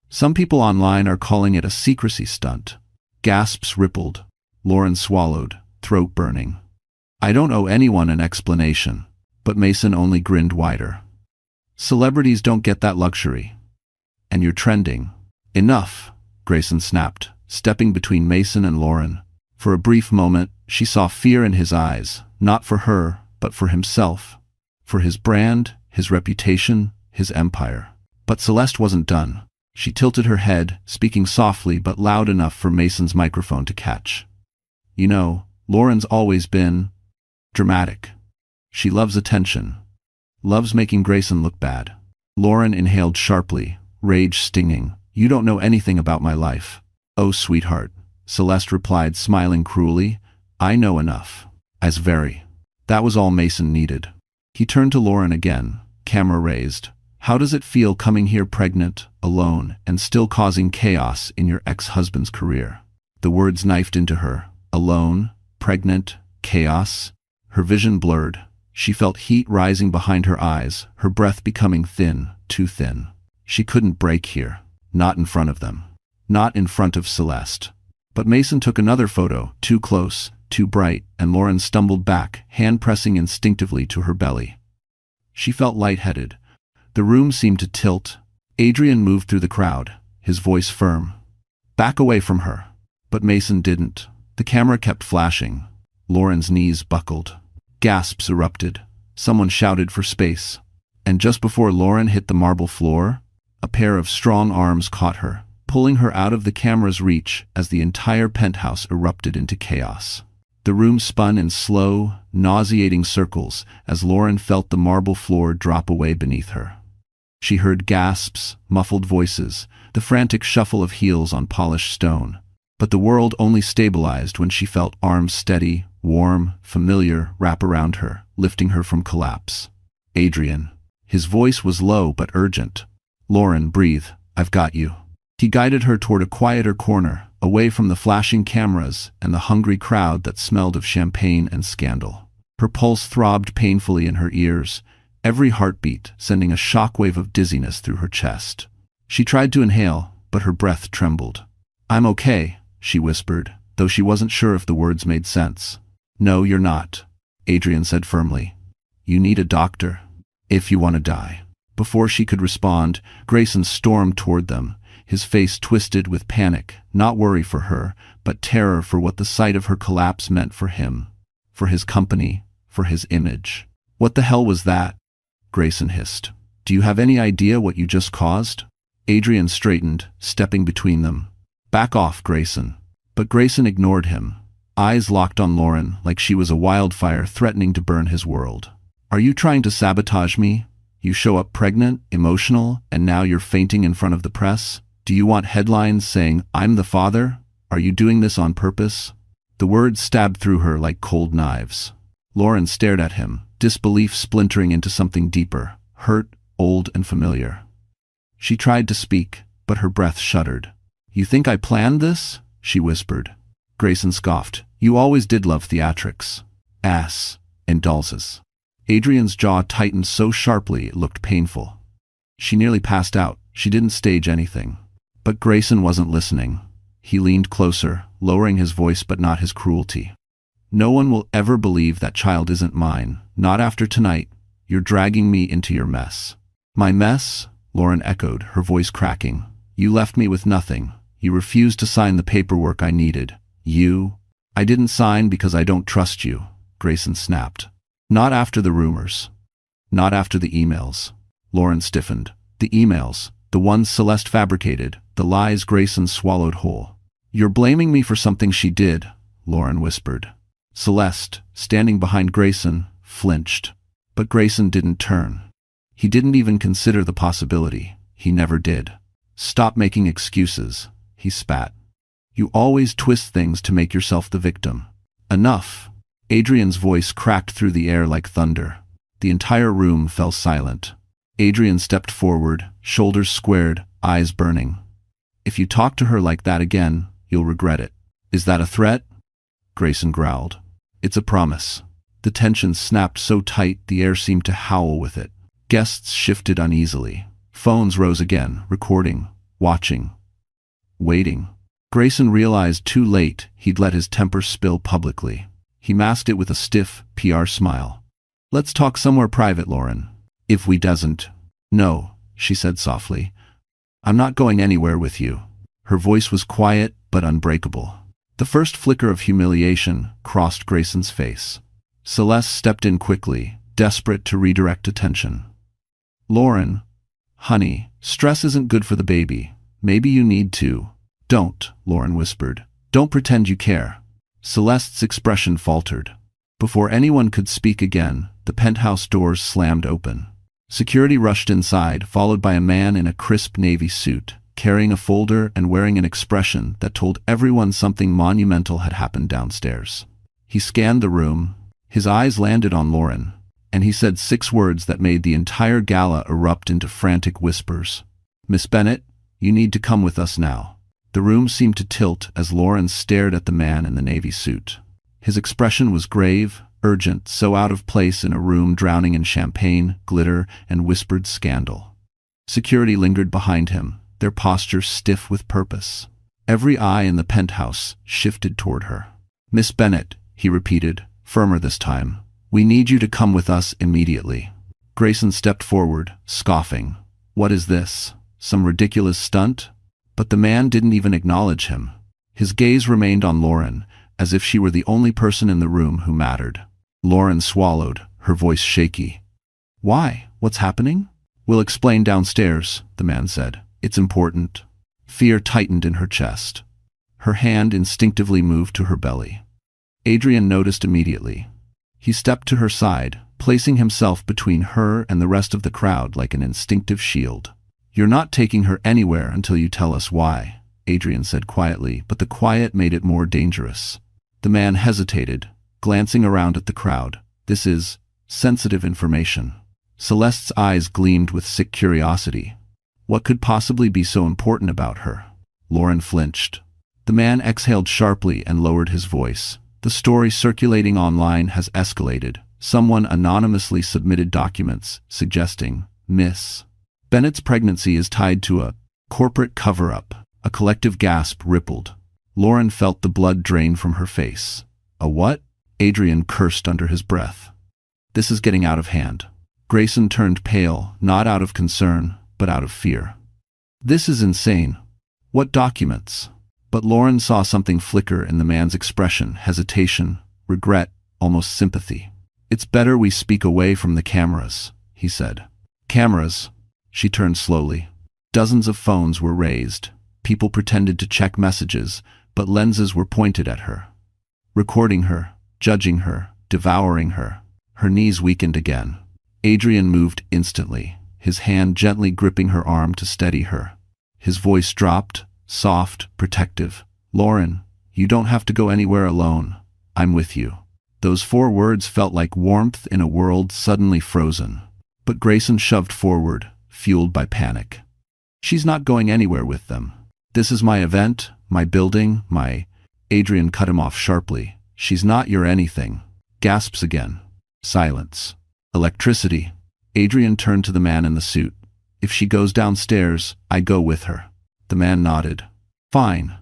Some people online are calling it a secrecy stunt." Gasps rippled. Lauren swallowed, throat burning. "I don't owe anyone an explanation." But Mason only grinned wider. "Celebrities don't get that luxury. And you're trending." "Enough," Grayson snapped, stepping between Mason and Lauren. For a brief moment, she saw fear in his eyes, not for her, but for himself. For his brand, his reputation, his empire. But Celeste wasn't done. She tilted her head, speaking softly but loud enough for Mason's microphone to catch. "You know, Lauren's always been dramatic. She loves attention. Loves making Grayson look bad." Lauren inhaled sharply, rage stinging. "You don't know anything about my life." "Oh, sweetheart," Celeste replied, smiling cruelly. "I know enough." As very. That was all Mason needed. He turned to Lauren again, camera raised. "How does it feel coming here pregnant, alone, and still causing chaos in your ex-husband's career?" The words knifed into her. Alone, pregnant, chaos. Her vision blurred. She felt heat rising behind her eyes, her breath becoming thin, too thin. She couldn't break here. Not in front of them. Not in front of Celeste. But Mason took another photo, too close, too bright, and Lauren stumbled back, hand pressing instinctively to her belly. She felt lightheaded. The room seemed to tilt. Adrian moved through the crowd, his voice firm. "Back away from her." But Mason didn't. The camera kept flashing. Lauren's knees buckled. Gasps erupted. Someone shouted for space. And just before Lauren hit the marble floor, a pair of strong arms caught her, pulling her out of the camera's reach as the entire penthouse erupted into chaos. The room spun in slow, nauseating circles as Lauren felt the marble floor drop away beneath her. She heard gasps, muffled voices, the frantic shuffle of heels on polished stone. But the world only stabilized when she felt arms steady, warm, familiar wrap around her, lifting her from collapse. "Adrian." His voice was low but urgent. "Lauren, breathe. I've got you." He guided her toward a quieter corner, away from the flashing cameras and the hungry crowd that smelled of champagne and scandal. Her pulse throbbed painfully in her ears, every heartbeat sending a shockwave of dizziness through her chest. She tried to inhale, but her breath trembled. "I'm okay," she whispered, though she wasn't sure if the words made sense. "No, you're not," Adrian said firmly. "You need a doctor. If you want to die." Before she could respond, Grayson stormed toward them, his face twisted with panic, not worry for her, but terror for what the sight of her collapse meant for him, for his company, for his image. "What the hell was that?" Grayson hissed. "Do you have any idea what you just caused?" Adrian straightened, stepping between them. "Back off, Grayson." But Grayson ignored him, eyes locked on Lauren like she was a wildfire threatening to burn his world. "Are you trying to sabotage me? You show up pregnant, emotional, and now you're fainting in front of the press? Do you want headlines saying, 'I'm the father'? Are you doing this on purpose?" The words stabbed through her like cold knives. Lauren stared at him, disbelief splintering into something deeper, hurt, old and familiar. She tried to speak, but her breath shuddered. "You think I planned this?" she whispered. Grayson scoffed. "You always did love theatrics. Ass. And dolls." Adrian's jaw tightened so sharply it looked painful. She nearly passed out. She didn't stage anything. But Grayson wasn't listening. He leaned closer, lowering his voice but not his cruelty. "No one will ever believe that child isn't mine. Not after tonight. You're dragging me into your mess." "My mess?" Lauren echoed, her voice cracking. "You left me with nothing. You refused to sign the paperwork I needed. I didn't sign because I don't trust you," Grayson snapped. "Not after the rumors. Not after the emails." Lauren stiffened. "The emails. The ones Celeste fabricated. The lies Grayson swallowed whole." "You're blaming me for something she did," Lauren whispered. Celeste, standing behind Grayson, flinched. But Grayson didn't turn. He didn't even consider the possibility. He never did. "Stop making excuses," he spat. "You always twist things to make yourself the victim." "Enough." Adrian's voice cracked through the air like thunder. The entire room fell silent. Adrian stepped forward, shoulders squared, eyes burning. "If you talk to her like that again, you'll regret it." "Is that a threat?" Grayson growled. "It's a promise." The tension snapped so tight the air seemed to howl with it. Guests shifted uneasily. Phones rose again, recording, watching, waiting. Grayson realized too late he'd let his temper spill publicly. He masked it with a stiff, PR smile. "Let's talk somewhere private, Lauren." "If we doesn't." "No," she said softly. "I'm not going anywhere with you." Her voice was quiet but unbreakable. The first flicker of humiliation crossed Grayson's face. Celeste stepped in quickly, desperate to redirect attention. "Lauren, honey, stress isn't good for the baby. Maybe you need to." "Don't," Lauren whispered. "Don't pretend you care." Celeste's expression faltered. Before anyone could speak again, the penthouse doors slammed open. Security rushed inside, followed by a man in a crisp navy suit, carrying a folder and wearing an expression that told everyone something monumental had happened downstairs. He scanned the room. His eyes landed on Lauren, and he said 6 words that made the entire gala erupt into frantic whispers. "Miss Bennett, you need to come with us now." The room seemed to tilt as Lauren stared at the man in the navy suit. His expression was grave, urgent, so out of place in a room drowning in champagne, glitter, and whispered scandal. Security lingered behind him, their posture stiff with purpose. Every eye in the penthouse shifted toward her. "Miss Bennett," he repeated, firmer this time, "we need you to come with us immediately." Grayson stepped forward, scoffing. "What is this? Some ridiculous stunt?" But the man didn't even acknowledge him. His gaze remained on Lauren, as if she were the only person in the room who mattered. Lauren swallowed, her voice shaky. "Why? What's happening?" "We'll explain downstairs," the man said. "It's important." Fear tightened in her chest. Her hand instinctively moved to her belly. Adrian noticed immediately. He stepped to her side, placing himself between her and the rest of the crowd like an instinctive shield. "You're not taking her anywhere until you tell us why," Adrian said quietly, but the quiet made it more dangerous. The man hesitated, glancing around at the crowd. "This is sensitive information." Celeste's eyes gleamed with sick curiosity. What could possibly be so important about her? Lauren flinched. The man exhaled sharply and lowered his voice. "The story circulating online has escalated. Someone anonymously submitted documents suggesting Miss Bennett's pregnancy is tied to a corporate cover-up." A collective gasp rippled. Lauren felt the blood drain from her face. "A what?" Adrian cursed under his breath. "This is getting out of hand." Grayson turned pale, not out of concern, but out of fear. "This is insane. What documents?" But Lauren saw something flicker in the man's expression, hesitation, regret, almost sympathy. "It's better we speak away from the cameras," he said. "Cameras?" She turned slowly. Dozens of phones were raised. People pretended to check messages, but lenses were pointed at her. Recording her, judging her, devouring her. Her knees weakened again. Adrian moved instantly, his hand gently gripping her arm to steady her. His voice dropped, soft, protective. "Lauren, You don't have to go anywhere alone. I'm with you. Those 4 words felt like warmth in a world suddenly frozen. But Grayson shoved forward, fueled by panic. She's not going anywhere with them. This is my event, my building, my... Adrian cut him off sharply. She's not your anything. Gasps again. Silence. Electricity. Adrian turned to the man in the suit. If she goes downstairs, I go with her. The man nodded. Fine.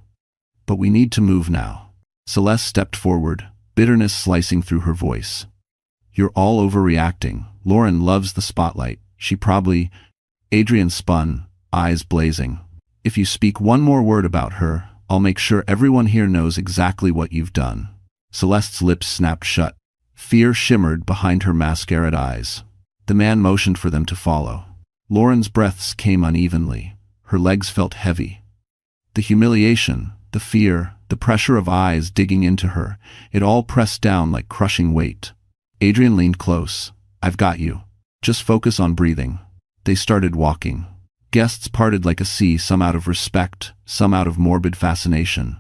But we need to move now. Celeste stepped forward, bitterness slicing through her voice. You're all overreacting. Lauren loves the spotlight. She probably... Adrian spun, eyes blazing. If you speak one more word about her, I'll make sure everyone here knows exactly what you've done. Celeste's lips snapped shut. Fear shimmered behind her mascaraed eyes. The man motioned for them to follow. Lauren's breaths came unevenly. Her legs felt heavy. The humiliation, the fear, the pressure of eyes digging into her, it all pressed down like crushing weight. Adrian leaned close. I've got you. Just focus on breathing. They started walking. Guests parted like a sea, some out of respect, some out of morbid fascination.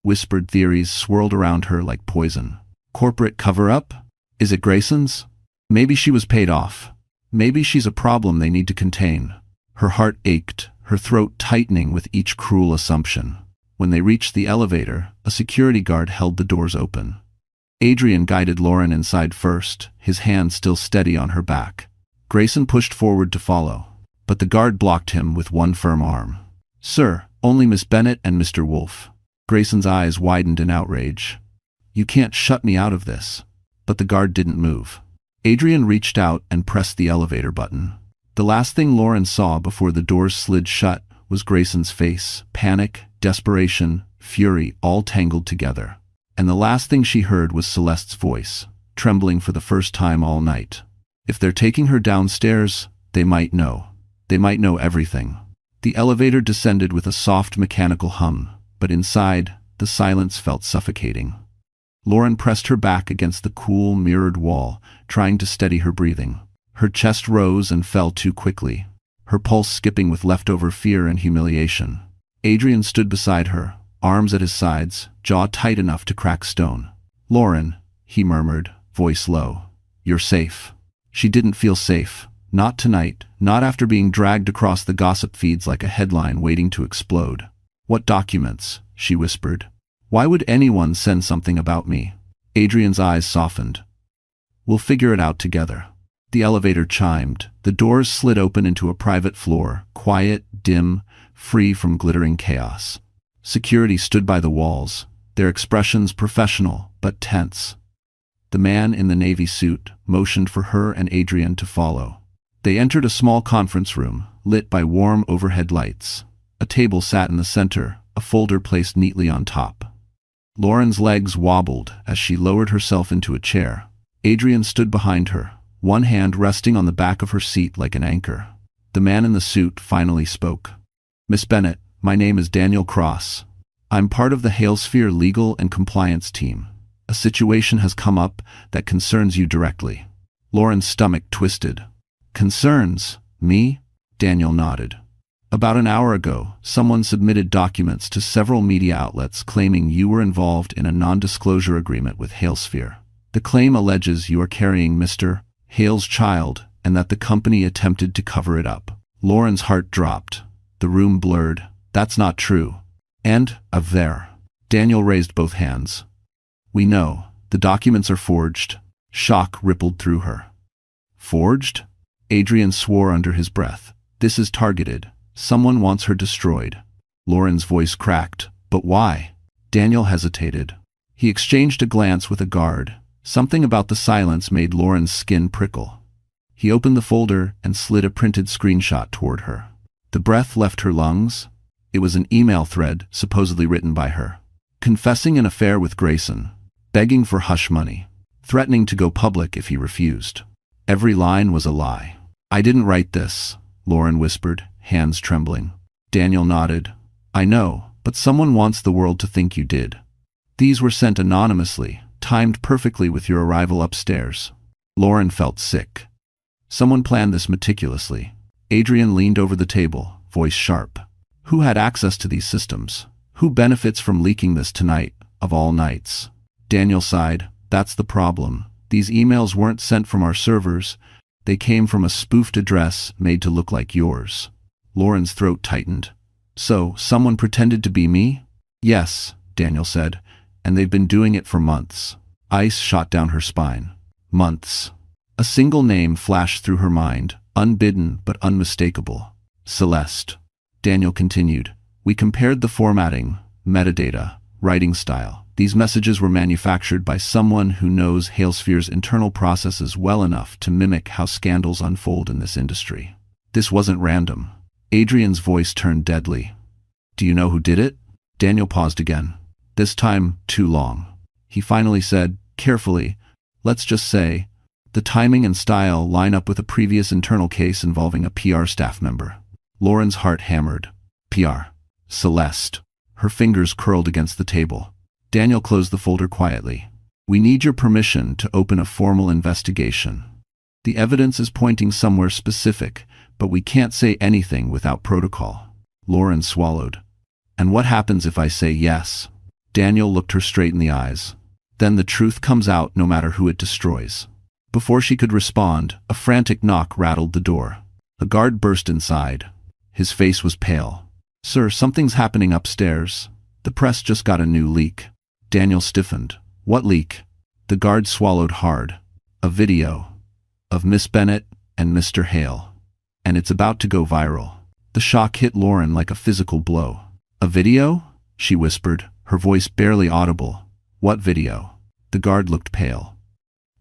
Whispered theories swirled around her like poison. Corporate cover-up? Is it Grayson's? Maybe she was paid off. Maybe she's a problem they need to contain. Her heart ached, her throat tightening with each cruel assumption. When they reached the elevator, a security guard held the doors open. Adrian guided Lauren inside first, his hand still steady on her back. Grayson pushed forward to follow, but the guard blocked him with one firm arm. Sir, only Miss Bennett and Mr. Wolfe. Grayson's eyes widened in outrage. You can't shut me out of this. But the guard didn't move. Adrian reached out and pressed the elevator button. The last thing Lauren saw before the doors slid shut was Grayson's face, panic, desperation, fury, all tangled together. And the last thing she heard was Celeste's voice, trembling for the first time all night. If they're taking her downstairs, they might know. They might know everything. The elevator descended with a soft mechanical hum, but inside, the silence felt suffocating. Lauren pressed her back against the cool, mirrored wall, trying to steady her breathing. Her chest rose and fell too quickly, her pulse skipping with leftover fear and humiliation. Adrian stood beside her, arms at his sides, jaw tight enough to crack stone. Lauren, he murmured, voice low. You're safe. She didn't feel safe. Not tonight, not after being dragged across the gossip feeds like a headline waiting to explode. What documents? She whispered. Why would anyone send something about me? Adrian's eyes softened. We'll figure it out together. The elevator chimed. The doors slid open into a private floor, quiet, dim, free from glittering chaos. Security stood by the walls, their expressions professional but tense. The man in the navy suit motioned for her and Adrian to follow. They entered a small conference room, lit by warm overhead lights. A table sat in the center, a folder placed neatly on top. Lauren's legs wobbled as she lowered herself into a chair. Adrian stood behind her, one hand resting on the back of her seat like an anchor. The man in the suit finally spoke. Miss Bennett, my name is Daniel Cross. I'm part of the Halesphere legal and compliance team. A situation has come up that concerns you directly. Lauren's stomach twisted. Concerns? Me? Daniel nodded. About an hour ago, someone submitted documents to several media outlets claiming you were involved in a non-disclosure agreement with Halesphere. The claim alleges you are carrying Mr. Hale's child and that the company attempted to cover it up. Lauren's heart dropped. The room blurred. That's not true. And, there. Daniel raised both hands. We know. The documents are forged. Shock rippled through her. Forged? Adrian swore under his breath. This is targeted. Someone wants her destroyed. Lauren's voice cracked. But why? Daniel hesitated. He exchanged a glance with a guard. Something about the silence made Lauren's skin prickle. He opened the folder and slid a printed screenshot toward her. The breath left her lungs. It was an email thread, supposedly written by her. Confessing an affair with Grayson. Begging for hush money. Threatening to go public if he refused. Every line was a lie. I didn't write this, Lauren whispered, hands trembling. Daniel nodded. I know, but someone wants the world to think you did. These were sent anonymously, timed perfectly with your arrival upstairs. Lauren felt sick. Someone planned this meticulously. Adrian leaned over the table, voice sharp. Who had access to these systems? Who benefits from leaking this tonight? of all nights. Daniel sighed. That's the problem. These emails weren't sent from our servers. They came from a spoofed address made to look like yours. Lauren's throat tightened. So, someone pretended to be me? Yes, Daniel said, and they've been doing it for months. Ice shot down her spine. Months. A single name flashed through her mind, unbidden but unmistakable. Celeste. Daniel continued. We compared the formatting, metadata, writing style. These messages were manufactured by someone who knows Halesphere's internal processes well enough to mimic how scandals unfold in this industry. This wasn't random. Adrian's voice turned deadly. Do you know who did it? Daniel paused again. This time, too long. He finally said, carefully, let's just say, the timing and style line up with a previous internal case involving a PR staff member. Lauren's heart hammered. PR. Celeste. Her fingers curled against the table. Daniel closed the folder quietly. We need your permission to open a formal investigation. The evidence is pointing somewhere specific, but we can't say anything without protocol. Lauren swallowed. And what happens if I say yes? Daniel looked her straight in the eyes. Then the truth comes out no matter who it destroys. Before she could respond, a frantic knock rattled the door. A guard burst inside. His face was pale. Sir, something's happening upstairs. The press just got a new leak. Daniel stiffened. What leak? The guard swallowed hard. A video. Of Miss Bennett and Mr. Hale. And it's about to go viral. The shock hit Lauren like a physical blow. A video? She whispered, her voice barely audible. What video? The guard looked pale.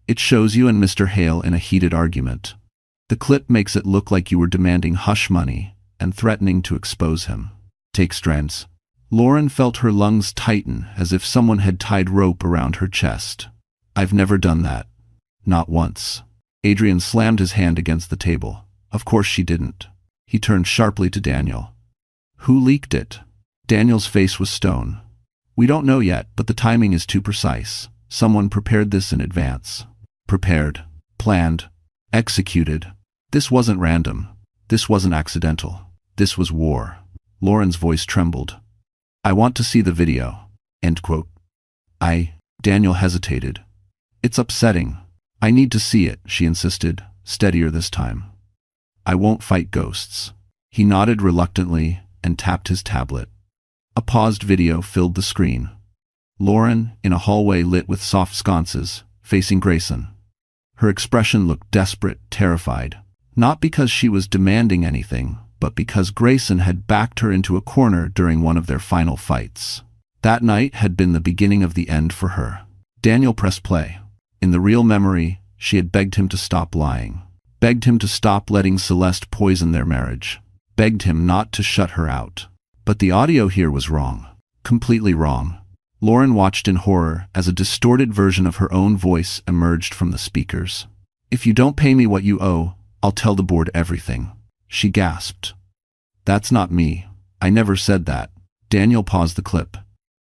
It shows you and Mr. Hale in a heated argument. The clip makes it look like you were demanding hush money and threatening to expose him. Take strands. Lauren felt her lungs tighten as if someone had tied rope around her chest. I've never done that. Not once. Adrian slammed his hand against the table. Of course she didn't. He turned sharply to Daniel. Who leaked it? Daniel's face was stone. We don't know yet, but the timing is too precise. Someone prepared this in advance. Prepared. Planned. Executed. This wasn't random. This wasn't accidental. This was war. Lauren's voice trembled. I want to see the video. End quote. Daniel hesitated. It's upsetting. I need to see it, she insisted, steadier this time. I won't fight ghosts. He nodded reluctantly and tapped his tablet. A paused video filled the screen. Lauren, in a hallway lit with soft sconces, facing Grayson. Her expression looked desperate, terrified. Not because she was demanding anything, but because Grayson had backed her into a corner during one of their final fights. That night had been the beginning of the end for her. Daniel pressed play. In the real memory, she had begged him to stop lying. Begged him to stop letting Celeste poison their marriage. Begged him not to shut her out. But the audio here was wrong. Completely wrong. Lauren watched in horror as a distorted version of her own voice emerged from the speakers. If you don't pay me what you owe, I'll tell the board everything. She gasped. That's not me. I never said that. Daniel paused the clip.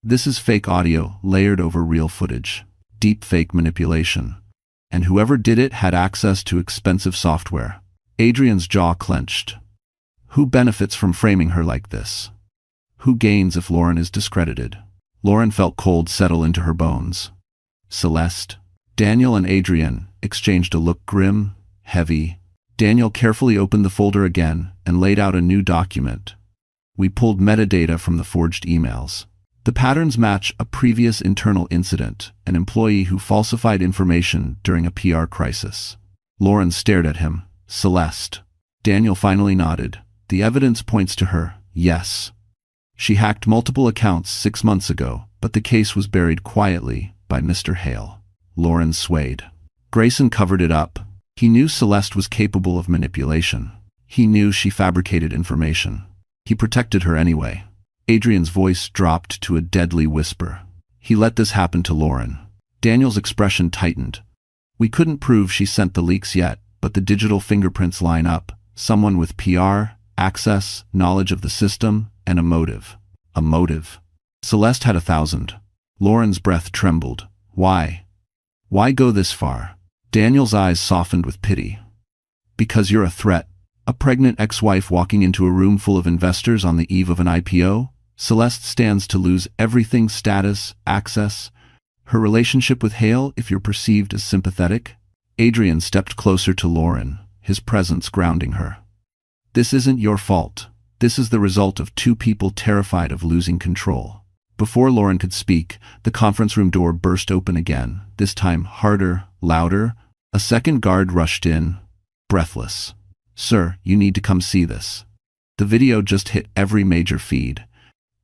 This is fake audio layered over real footage. Deep fake manipulation. And whoever did it had access to expensive software. Adrian's jaw clenched. Who benefits from framing her like this? Who gains if Lauren is discredited? Lauren felt cold settle into her bones. Celeste. Daniel and Adrian exchanged a look grim, heavy. Daniel carefully opened the folder again and laid out a new document. We pulled metadata from the forged emails. The patterns match a previous internal incident, an employee who falsified information during a PR crisis. Lauren stared at him. Celeste. Daniel finally nodded. The evidence points to her, yes. She hacked multiple accounts 6 months ago, but the case was buried quietly by Mr. Hale. Lauren swayed. Grayson covered it up. He knew Celeste was capable of manipulation. He knew she fabricated information. He protected her anyway. Adrian's voice dropped to a deadly whisper. He let this happen to Lauren. Daniel's expression tightened. We couldn't prove she sent the leaks yet, but the digital fingerprints line up. Someone with PR, access, knowledge of the system, and a motive. A motive. Celeste had 1,000. Lauren's breath trembled. Why? Why go this far? Daniel's eyes softened with pity. Because you're a threat. A pregnant ex-wife walking into a room full of investors on the eve of an IPO? Celeste stands to lose everything: status, access, her relationship with Hale if you're perceived as sympathetic. Adrian stepped closer to Lauren, his presence grounding her. This isn't your fault. This is the result of two people terrified of losing control. Before Lauren could speak, the conference room door burst open again, this time harder, louder. A second guard rushed in, breathless. "Sir, you need to come see this." The video just hit every major feed,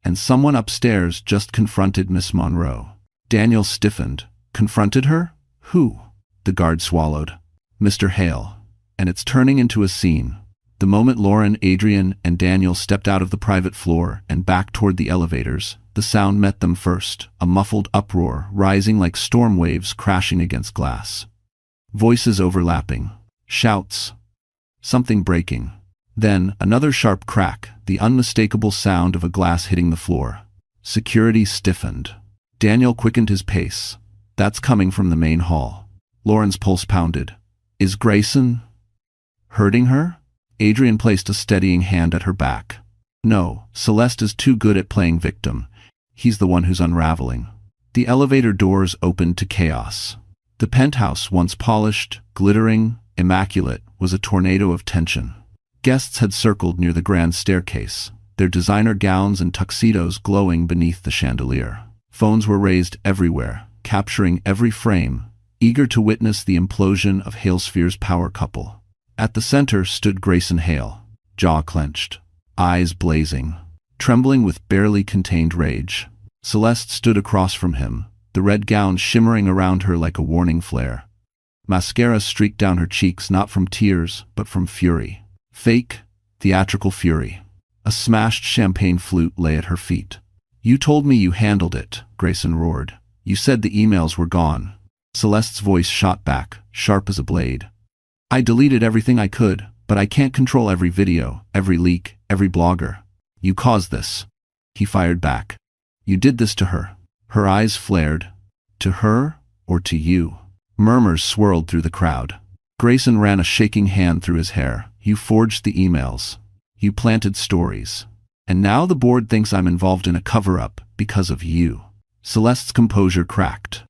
and someone upstairs just confronted Miss Monroe. Daniel stiffened. Confronted her? Who? The guard swallowed. "Mr. Hale." And it's turning into a scene. The moment Lauren, Adrian, and Daniel stepped out of the private floor and back toward the elevators, the sound met them first, a muffled uproar rising like storm waves crashing against glass. Voices overlapping. Shouts. Something breaking. Then, another sharp crack, the unmistakable sound of a glass hitting the floor. Security stiffened. Daniel quickened his pace. That's coming from the main hall. Lauren's pulse pounded. Is Grayson hurting her? Adrian placed a steadying hand at her back. No, Celeste is too good at playing victim. He's the one who's unraveling. The elevator doors opened to chaos. The penthouse, once polished, glittering, immaculate, was a tornado of tension. Guests had circled near the grand staircase, their designer gowns and tuxedos glowing beneath the chandelier. Phones were raised everywhere, capturing every frame, eager to witness the implosion of Halesphere's power couple. At the center stood Grayson Hale, jaw clenched, eyes blazing, trembling with barely contained rage. Celeste stood across from him, the red gown shimmering around her like a warning flare. Mascara streaked down her cheeks, not from tears, but from fury. Fake, theatrical fury. A smashed champagne flute lay at her feet. "You told me you handled it," Grayson roared. "You said the emails were gone." Celeste's voice shot back, sharp as a blade. "I deleted everything I could, but I can't control every video, every leak, every blogger. You caused this." He fired back. "You did this to her." Her eyes flared. "To her, or to you?" Murmurs swirled through the crowd. Grayson ran a shaking hand through his hair. "You forged the emails. You planted stories. And now the board thinks I'm involved in a cover-up because of you." Celeste's composure cracked.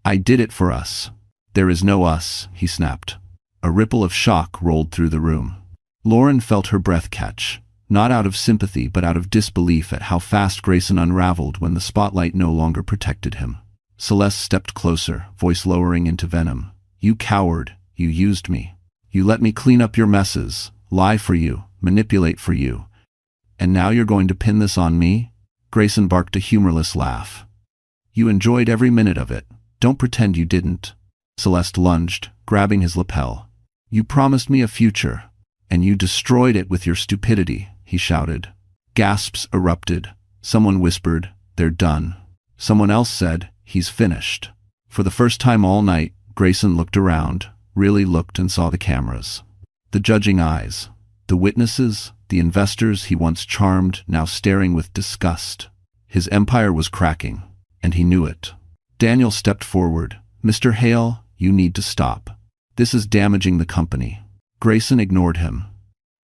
"I did it for us." "There is no us," he snapped. A ripple of shock rolled through the room. Lauren felt her breath catch, not out of sympathy but out of disbelief at how fast Grayson unraveled when the spotlight no longer protected him. Celeste stepped closer, voice lowering into venom. "You coward, you used me. You let me clean up your messes, lie for you, manipulate for you. And now you're going to pin this on me?" Grayson barked a humorless laugh. "You enjoyed every minute of it. Don't pretend you didn't." Celeste lunged, grabbing his lapel. "You promised me a future, and you destroyed it with your stupidity," he shouted. Gasps erupted. Someone whispered, "They're done." Someone else said, "He's finished." For the first time all night, Grayson looked around, really looked and saw the cameras. The judging eyes. The witnesses, the investors he once charmed, now staring with disgust. His empire was cracking, and he knew it. Daniel stepped forward. "Mr. Hale, you need to stop. This is damaging the company." Grayson ignored him.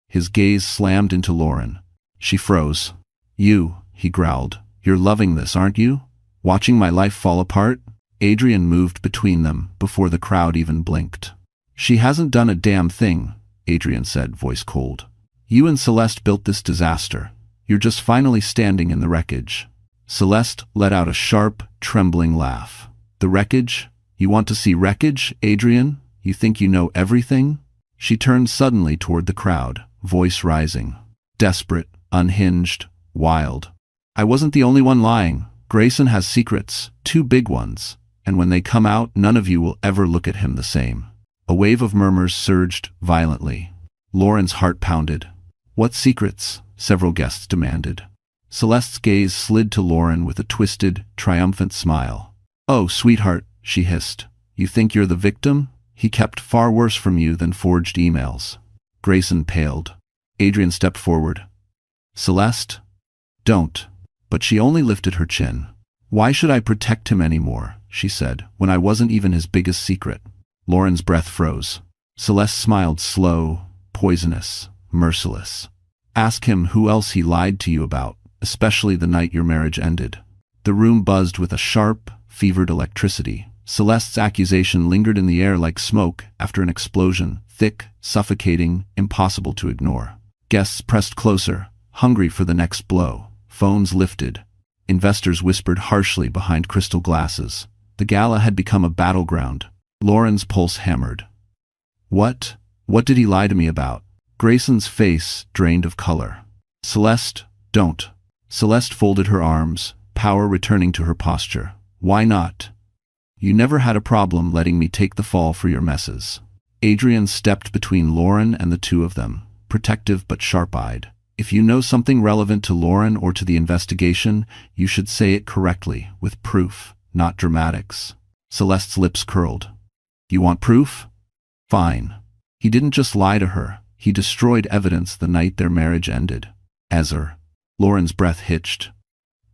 His gaze slammed into Lauren. She froze. "You," he growled. "You're loving this, aren't you? Watching my life fall apart?" Adrian moved between them before the crowd even blinked. "She hasn't done a damn thing," Adrian said, voice cold. "You and Celeste built this disaster. You're just finally standing in the wreckage." Celeste let out a sharp, trembling laugh. "The wreckage? You want to see wreckage, Adrian? You think you know everything?" She turned suddenly toward the crowd, voice rising. Desperate, unhinged, wild. "I wasn't the only one lying. Grayson has secrets, 2 big ones, and when they come out, none of you will ever look at him the same." A wave of murmurs surged violently. Lauren's heart pounded. "What secrets?" several guests demanded. Celeste's gaze slid to Lauren with a twisted, triumphant smile. "Oh, sweetheart," she hissed. "You think you're the victim? He kept far worse from you than forged emails." Grayson paled. Adrian stepped forward. "Celeste? Don't." But she only lifted her chin. "Why should I protect him anymore?" she said, "when I wasn't even his biggest secret." Lauren's breath froze. Celeste smiled, slow, poisonous, merciless. "Ask him who else he lied to you about, especially the night your marriage ended." The room buzzed with a sharp, fevered electricity. Celeste's accusation lingered in the air like smoke after an explosion, thick, suffocating, impossible to ignore. Guests pressed closer, hungry for the next blow. Phones lifted. Investors whispered harshly behind crystal glasses. The gala had become a battleground. Lauren's pulse hammered. What? What did he lie to me about? Grayson's face drained of color. "Celeste, don't." Celeste folded her arms, power returning to her posture. "Why not? You never had a problem letting me take the fall for your messes." Adrian stepped between Lauren and the two of them, protective but sharp-eyed. "If you know something relevant to Lauren or to the investigation, you should say it correctly, with proof, not dramatics." Celeste's lips curled. "You want proof? Fine." He didn't just lie to her, he destroyed evidence the night their marriage ended. Ezer. Lauren's breath hitched.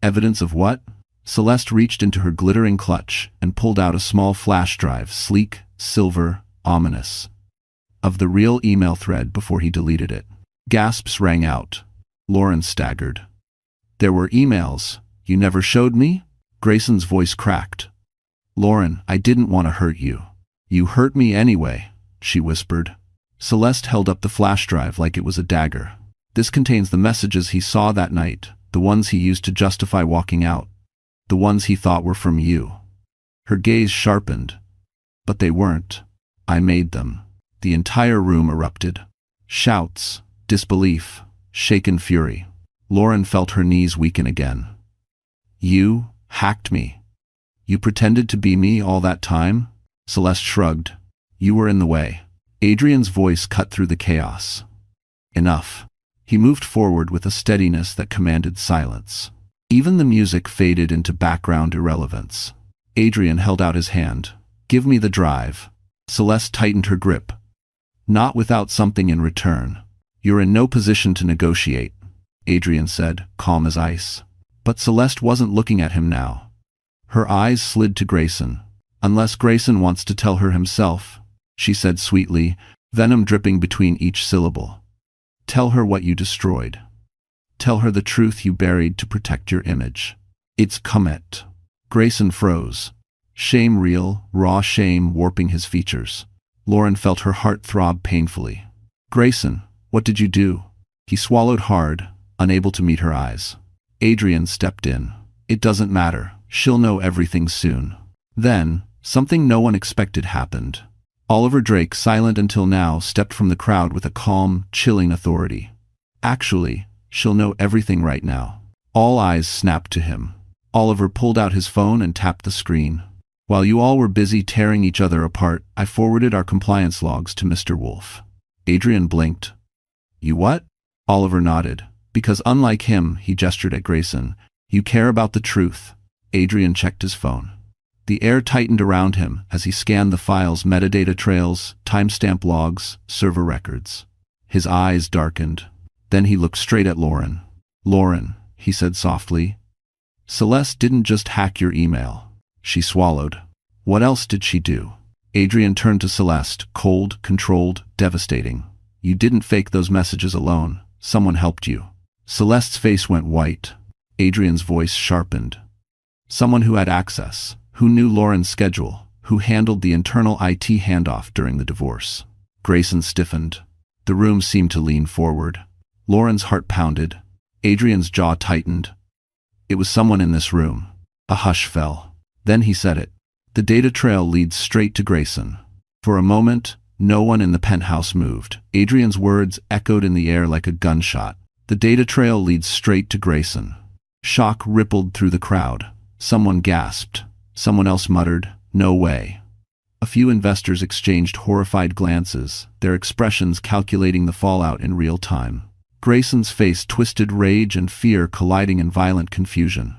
Evidence of what? Celeste reached into her glittering clutch and pulled out a small flash drive, sleek, silver, ominous. Of the real email thread before he deleted it. Gasps rang out. Lauren staggered. "There were emails. You never showed me?" Grayson's voice cracked. "Lauren, I didn't want to hurt you." "You hurt me anyway," she whispered. Celeste held up the flash drive like it was a dagger. "This contains the messages he saw that night, the ones he used to justify walking out, the ones he thought were from you." Her gaze sharpened. "But they weren't. I made them." The entire room erupted. Shouts, disbelief, shaken fury. Lauren felt her knees weaken again. "You hacked me. You pretended to be me all that time?" Celeste shrugged. "You were in the way." Adrian's voice cut through the chaos. "Enough." He moved forward with a steadiness that commanded silence. Even the music faded into background irrelevance. Adrian held out his hand. "Give me the drive." Celeste tightened her grip. "Not without something in return." "You're in no position to negotiate," Adrian said, calm as ice. But Celeste wasn't looking at him now. Her eyes slid to Grayson. "Unless Grayson wants to tell her himself," she said sweetly, venom dripping between each syllable. "Tell her what you destroyed. Tell her the truth you buried to protect your image." "It's Comet." Grayson froze. Shame real, raw shame warping his features. Lauren felt her heart throb painfully. "Grayson, what did you do?" He swallowed hard, unable to meet her eyes. Adrian stepped in. "It doesn't matter. She'll know everything soon." Then, something no one expected happened. Oliver Drake, silent until now, stepped from the crowd with a calm, chilling authority. "Actually, she'll know everything right now." All eyes snapped to him. Oliver pulled out his phone and tapped the screen. "While you all were busy tearing each other apart, I forwarded our compliance logs to Mr. Wolf." Adrian blinked. "You what?" Oliver nodded. "Because unlike him," he gestured at Grayson, "you care about the truth." Adrian checked his phone. The air tightened around him as he scanned the files, metadata trails, timestamp logs, server records. His eyes darkened. Then he looked straight at Lauren. "Lauren," he said softly, "Celeste didn't just hack your email." She swallowed. "What else did she do?" Adrian turned to Celeste, cold, controlled, devastating. "You didn't fake those messages alone. Someone helped you." Celeste's face went white. Adrian's voice sharpened. "Someone who had access, who knew Lauren's schedule, who handled the internal IT handoff during the divorce." Grayson stiffened. The room seemed to lean forward. Lauren's heart pounded. Adrian's jaw tightened. "It was someone in this room." A hush fell. Then he said it. "The data trail leads straight to Grayson." For a moment, no one in the penthouse moved. Adrian's words echoed in the air like a gunshot. "The data trail leads straight to Grayson." Shock rippled through the crowd. Someone gasped. Someone else muttered, "No way." A few investors exchanged horrified glances, their expressions calculating the fallout in real time. Grayson's face twisted, rage and fear colliding in violent confusion.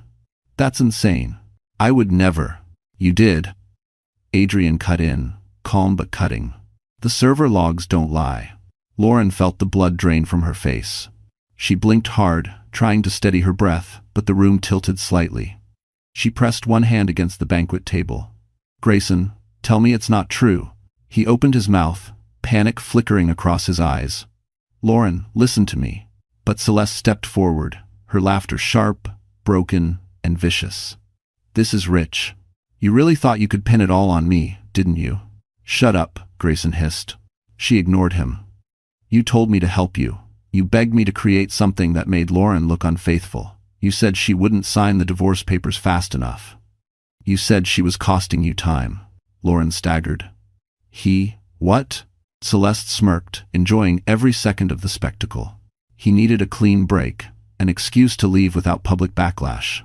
"That's insane. I would never." "You did." Adrian cut in, calm but cutting. "The server logs don't lie." Lauren felt the blood drain from her face. She blinked hard, trying to steady her breath, but the room tilted slightly. She pressed one hand against the banquet table. "Grayson, tell me it's not true." He opened his mouth, panic flickering across his eyes. "Lauren, listen to me." But Celeste stepped forward. her laughter sharp, broken, and vicious. "This is rich. You really thought you could pin it all on me, didn't you?" "Shut up," Grayson hissed. She ignored him. "You told me to help you. You begged me to create something that made Lauren look unfaithful. You said she wouldn't sign the divorce papers fast enough. You said she was costing you time." Lauren staggered. What? Celeste smirked, enjoying every second of the spectacle. He needed a clean break, an excuse to leave without public backlash.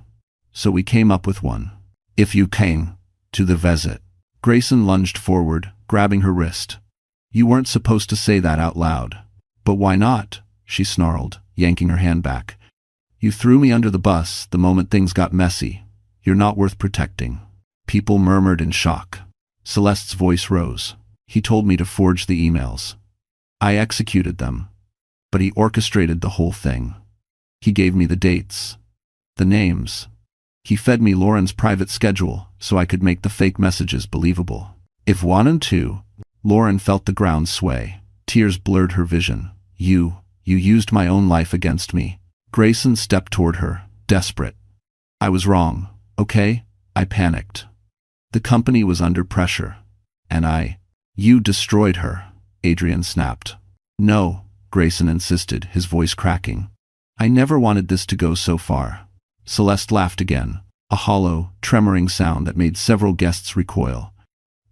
"So we came up with one. If you came to the visit." Grayson lunged forward, grabbing her wrist. "You weren't supposed to say that out loud." "But why not?" she snarled, yanking her hand back. "You threw me under the bus the moment things got messy. You're not worth protecting." People murmured in shock. Celeste's voice rose. "He told me to forge the emails. I executed them. But he orchestrated the whole thing. He gave me the dates, the names. He fed me Lauren's private schedule so I could make the fake messages believable. If wanted to." Lauren felt the ground sway. Tears blurred her vision. You used my own life against me." Grayson stepped toward her, desperate. "I was wrong, okay? I panicked. The company was under pressure. And You destroyed her," Adrian snapped. "No," Grayson insisted, his voice cracking. "I never wanted this to go so far." Celeste laughed again, a hollow, tremoring sound that made several guests recoil.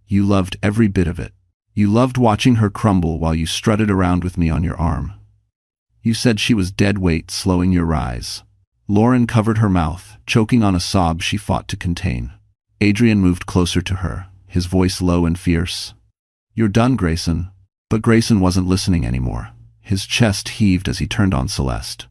"You loved every bit of it. You loved watching her crumble while you strutted around with me on your arm. You said she was dead weight slowing your rise." Lauren covered her mouth, choking on a sob she fought to contain. Adrian moved closer to her, his voice low and fierce. "You're done, Grayson." But Grayson wasn't listening anymore. His chest heaved as he turned on Celeste.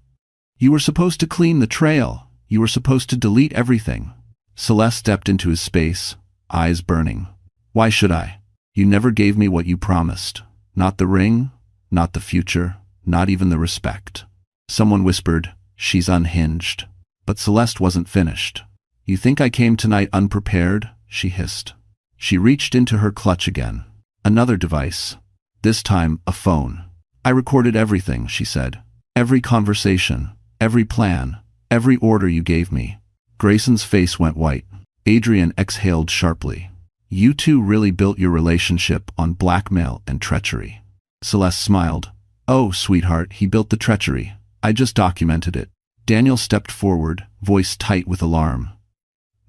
"You were supposed to clean the trail. You were supposed to delete everything." Celeste stepped into his space, eyes burning. "Why should I? You never gave me what you promised. Not the ring, not the future, not even the respect." Someone whispered, "She's unhinged." But Celeste wasn't finished. "You think I came tonight unprepared?" she hissed. She reached into her clutch again. Another device. This time, a phone. "I recorded everything," she said. "Every conversation, every plan, every order you gave me." Grayson's face went white. Adrian exhaled sharply. "You two really built your relationship on blackmail and treachery." Celeste smiled. "Oh, sweetheart, he built the treachery. I just documented it." Daniel stepped forward, voice tight with alarm.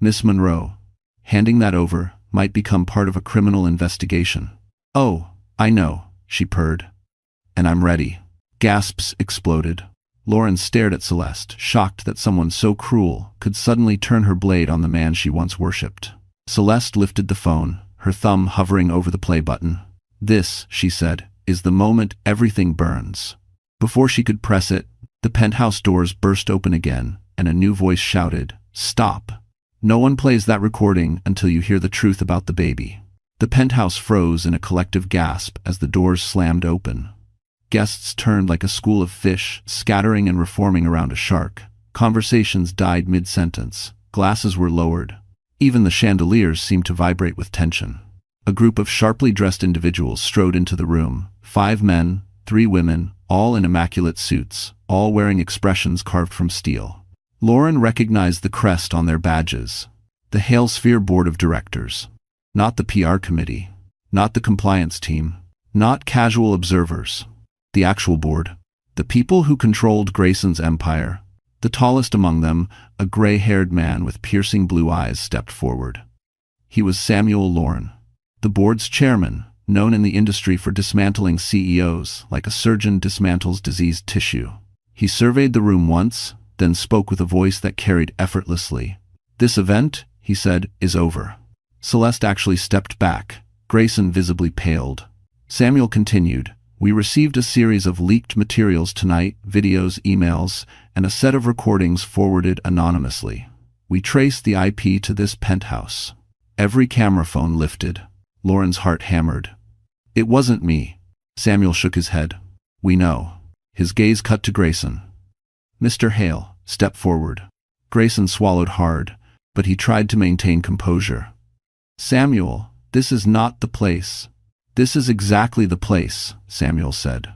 "Miss Monroe, handing that over might become part of a criminal investigation." "Oh, I know," she purred. "And I'm ready." Gasps exploded. Lauren stared at Celeste, shocked that someone so cruel could suddenly turn her blade on the man she once worshipped. Celeste lifted the phone, her thumb hovering over the play button. "This," she said, "is the moment everything burns." Before she could press it, the penthouse doors burst open again, and a new voice shouted, "Stop. No one plays that recording until you hear the truth about the baby." The penthouse froze in a collective gasp as the doors slammed open. Guests turned like a school of fish, scattering and reforming around a shark. Conversations died mid-sentence. Glasses were lowered. Even the chandeliers seemed to vibrate with tension. A group of sharply dressed individuals strode into the room. 5 men, 3 women, all in immaculate suits, all wearing expressions carved from steel. Lauren recognized the crest on their badges. The Hale Sphere Board of Directors. Not the PR committee. Not the compliance team. Not casual observers. The actual board. The people who controlled Grayson's empire. The tallest among them, a gray-haired man with piercing blue eyes, stepped forward. He was Samuel Lauren, the board's chairman, known in the industry for dismantling CEOs like a surgeon dismantles diseased tissue. He surveyed the room once, then spoke with a voice that carried effortlessly. "This event," he said, "is over." Celeste actually stepped back. Grayson visibly paled. Samuel continued, "We received a series of leaked materials tonight, videos, emails, and a set of recordings forwarded anonymously. We traced the IP to this penthouse." Every camera phone lifted. Lauren's heart hammered. "It wasn't me." Samuel shook his head. "We know." His gaze cut to Grayson. "Mr. Hale, step forward." Grayson swallowed hard, but he tried to maintain composure. "Samuel, this is not the place." "This is exactly the place," Samuel said.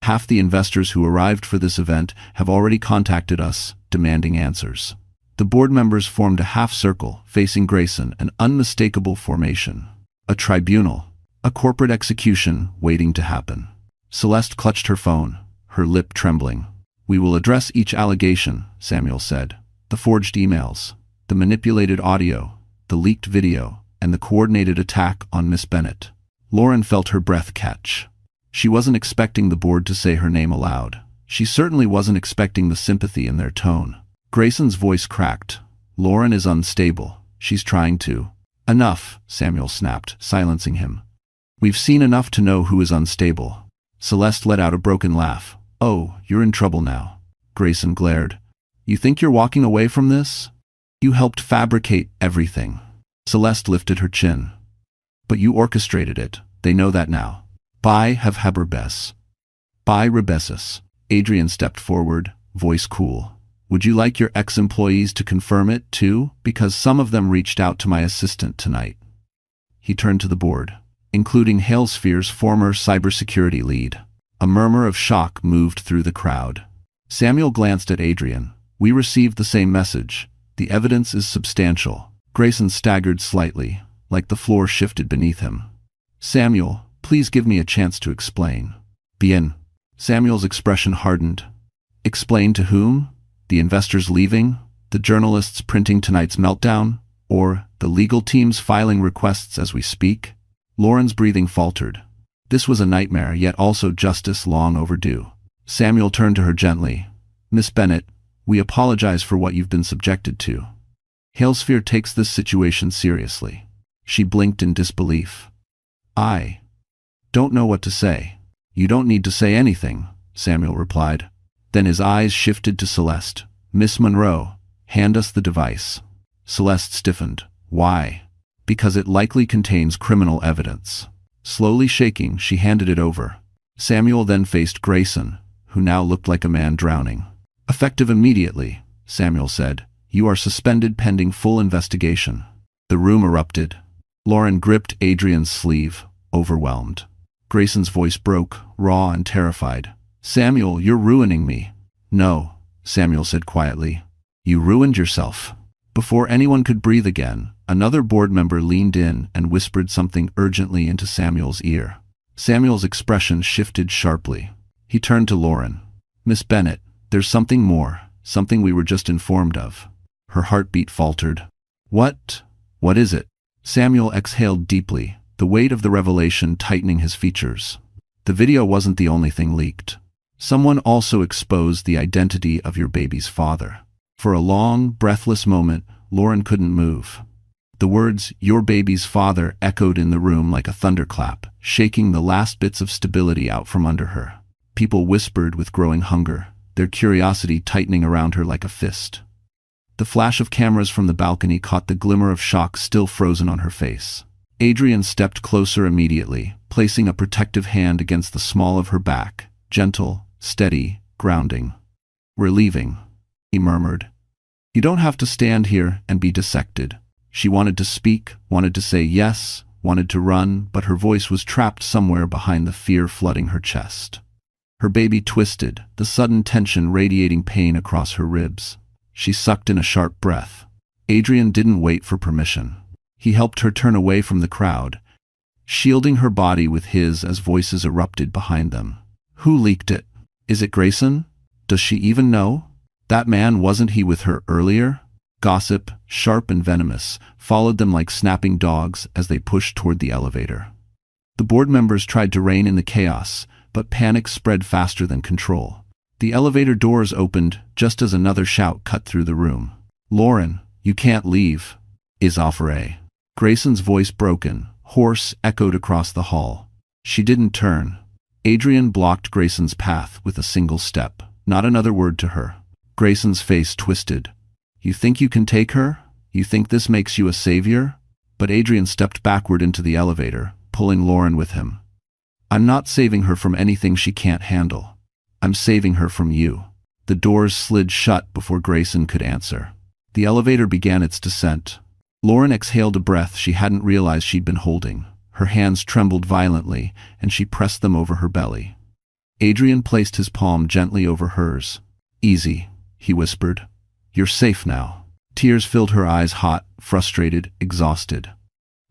Half the investors who arrived for this event have already contacted us, demanding answers. The board members formed a half-circle, facing Grayson, an unmistakable formation. A tribunal. A corporate execution waiting to happen. Celeste clutched her phone, her lip trembling. "We will address each allegation," Samuel said. "The forged emails, the manipulated audio, the leaked video, and the coordinated attack on Miss Bennett." Lauren felt her breath catch. She wasn't expecting the board to say her name aloud. She certainly wasn't expecting the sympathy in their tone. Grayson's voice cracked. "Lauren is unstable. She's trying to—" "Enough," Samuel snapped, silencing him. "We've seen enough to know who is unstable." Celeste let out a broken laugh. "Oh, you're in trouble now." Grayson glared. "You think you're walking away from this? You helped fabricate everything." Celeste lifted her chin. "But you orchestrated it. They know that now. By have Haberbes. By Rebesis." Adrian stepped forward, voice cool. "Would you like your ex-employees to confirm it, too? Because some of them reached out to my assistant tonight." He turned to the board, including Halesphere's former cybersecurity lead. A murmur of shock moved through the crowd. Samuel glanced at Adrian. "We received the same message. The evidence is substantial." Grayson staggered slightly, like the floor shifted beneath him. "Samuel, please give me a chance to explain." "Bien." Samuel's expression hardened. "Explain to whom? The investors leaving? The journalists printing tonight's meltdown? Or the legal teams filing requests as we speak?" Lauren's breathing faltered. This was a nightmare, yet also justice long overdue. Samuel turned to her gently. "Miss Bennett, we apologize for what you've been subjected to. Halesphere takes this situation seriously." She blinked in disbelief. "I don't know what to say." "You don't need to say anything," Samuel replied. Then his eyes shifted to Celeste. "Miss Monroe, hand us the device." Celeste stiffened. "Why?" "Because it likely contains criminal evidence." Slowly shaking, she handed it over. Samuel then faced Grayson, who now looked like a man drowning. "Effective immediately," Samuel said. "You are suspended pending full investigation." The room erupted. Lauren gripped Adrian's sleeve, overwhelmed. Grayson's voice broke, raw and terrified. "Samuel, you're ruining me." "No," Samuel said quietly. "You ruined yourself." Before anyone could breathe again, another board member leaned in and whispered something urgently into Samuel's ear. Samuel's expression shifted sharply. He turned to Lauren. "Miss Bennett, there's something more, something we were just informed of." Her heartbeat faltered. "What? What is it?" Samuel exhaled deeply, the weight of the revelation tightening his features. "The video wasn't the only thing leaked. Someone also exposed the identity of your baby's father." For a long, breathless moment, Lauren couldn't move. The words, "your baby's father," echoed in the room like a thunderclap, shaking the last bits of stability out from under her. People whispered with growing hunger, their curiosity tightening around her like a fist. The flash of cameras from the balcony caught the glimmer of shock still frozen on her face. Adrian stepped closer immediately, placing a protective hand against the small of her back, gentle, steady, grounding. "We're leaving," he murmured. "You don't have to stand here and be dissected." She wanted to speak, wanted to say yes, wanted to run, but her voice was trapped somewhere behind the fear flooding her chest. Her baby twisted, the sudden tension radiating pain across her ribs. She sucked in a sharp breath. Adrian didn't wait for permission. He helped her turn away from the crowd, shielding her body with his as voices erupted behind them. "Who leaked it? Is it Grayson? Does she even know? That man, wasn't he with her earlier?" Gossip, sharp and venomous, followed them like snapping dogs as they pushed toward the elevator. The board members tried to rein in the chaos, but panic spread faster than control. The elevator doors opened just as another shout cut through the room. "Lauren, you can't leave." "Is offere." Grayson's voice, broken, hoarse, echoed across the hall. She didn't turn. Adrian blocked Grayson's path with a single step, not another word to her. Grayson's face twisted. "You think you can take her? You think this makes you a savior?" But Adrian stepped backward into the elevator, pulling Lauren with him. "I'm not saving her from anything she can't handle. I'm saving her from you." The doors slid shut before Grayson could answer. The elevator began its descent. Lauren exhaled a breath she hadn't realized she'd been holding. Her hands trembled violently, and she pressed them over her belly. Adrian placed his palm gently over hers. Easy, he whispered. You're safe now. Tears filled her eyes, hot, frustrated, exhausted.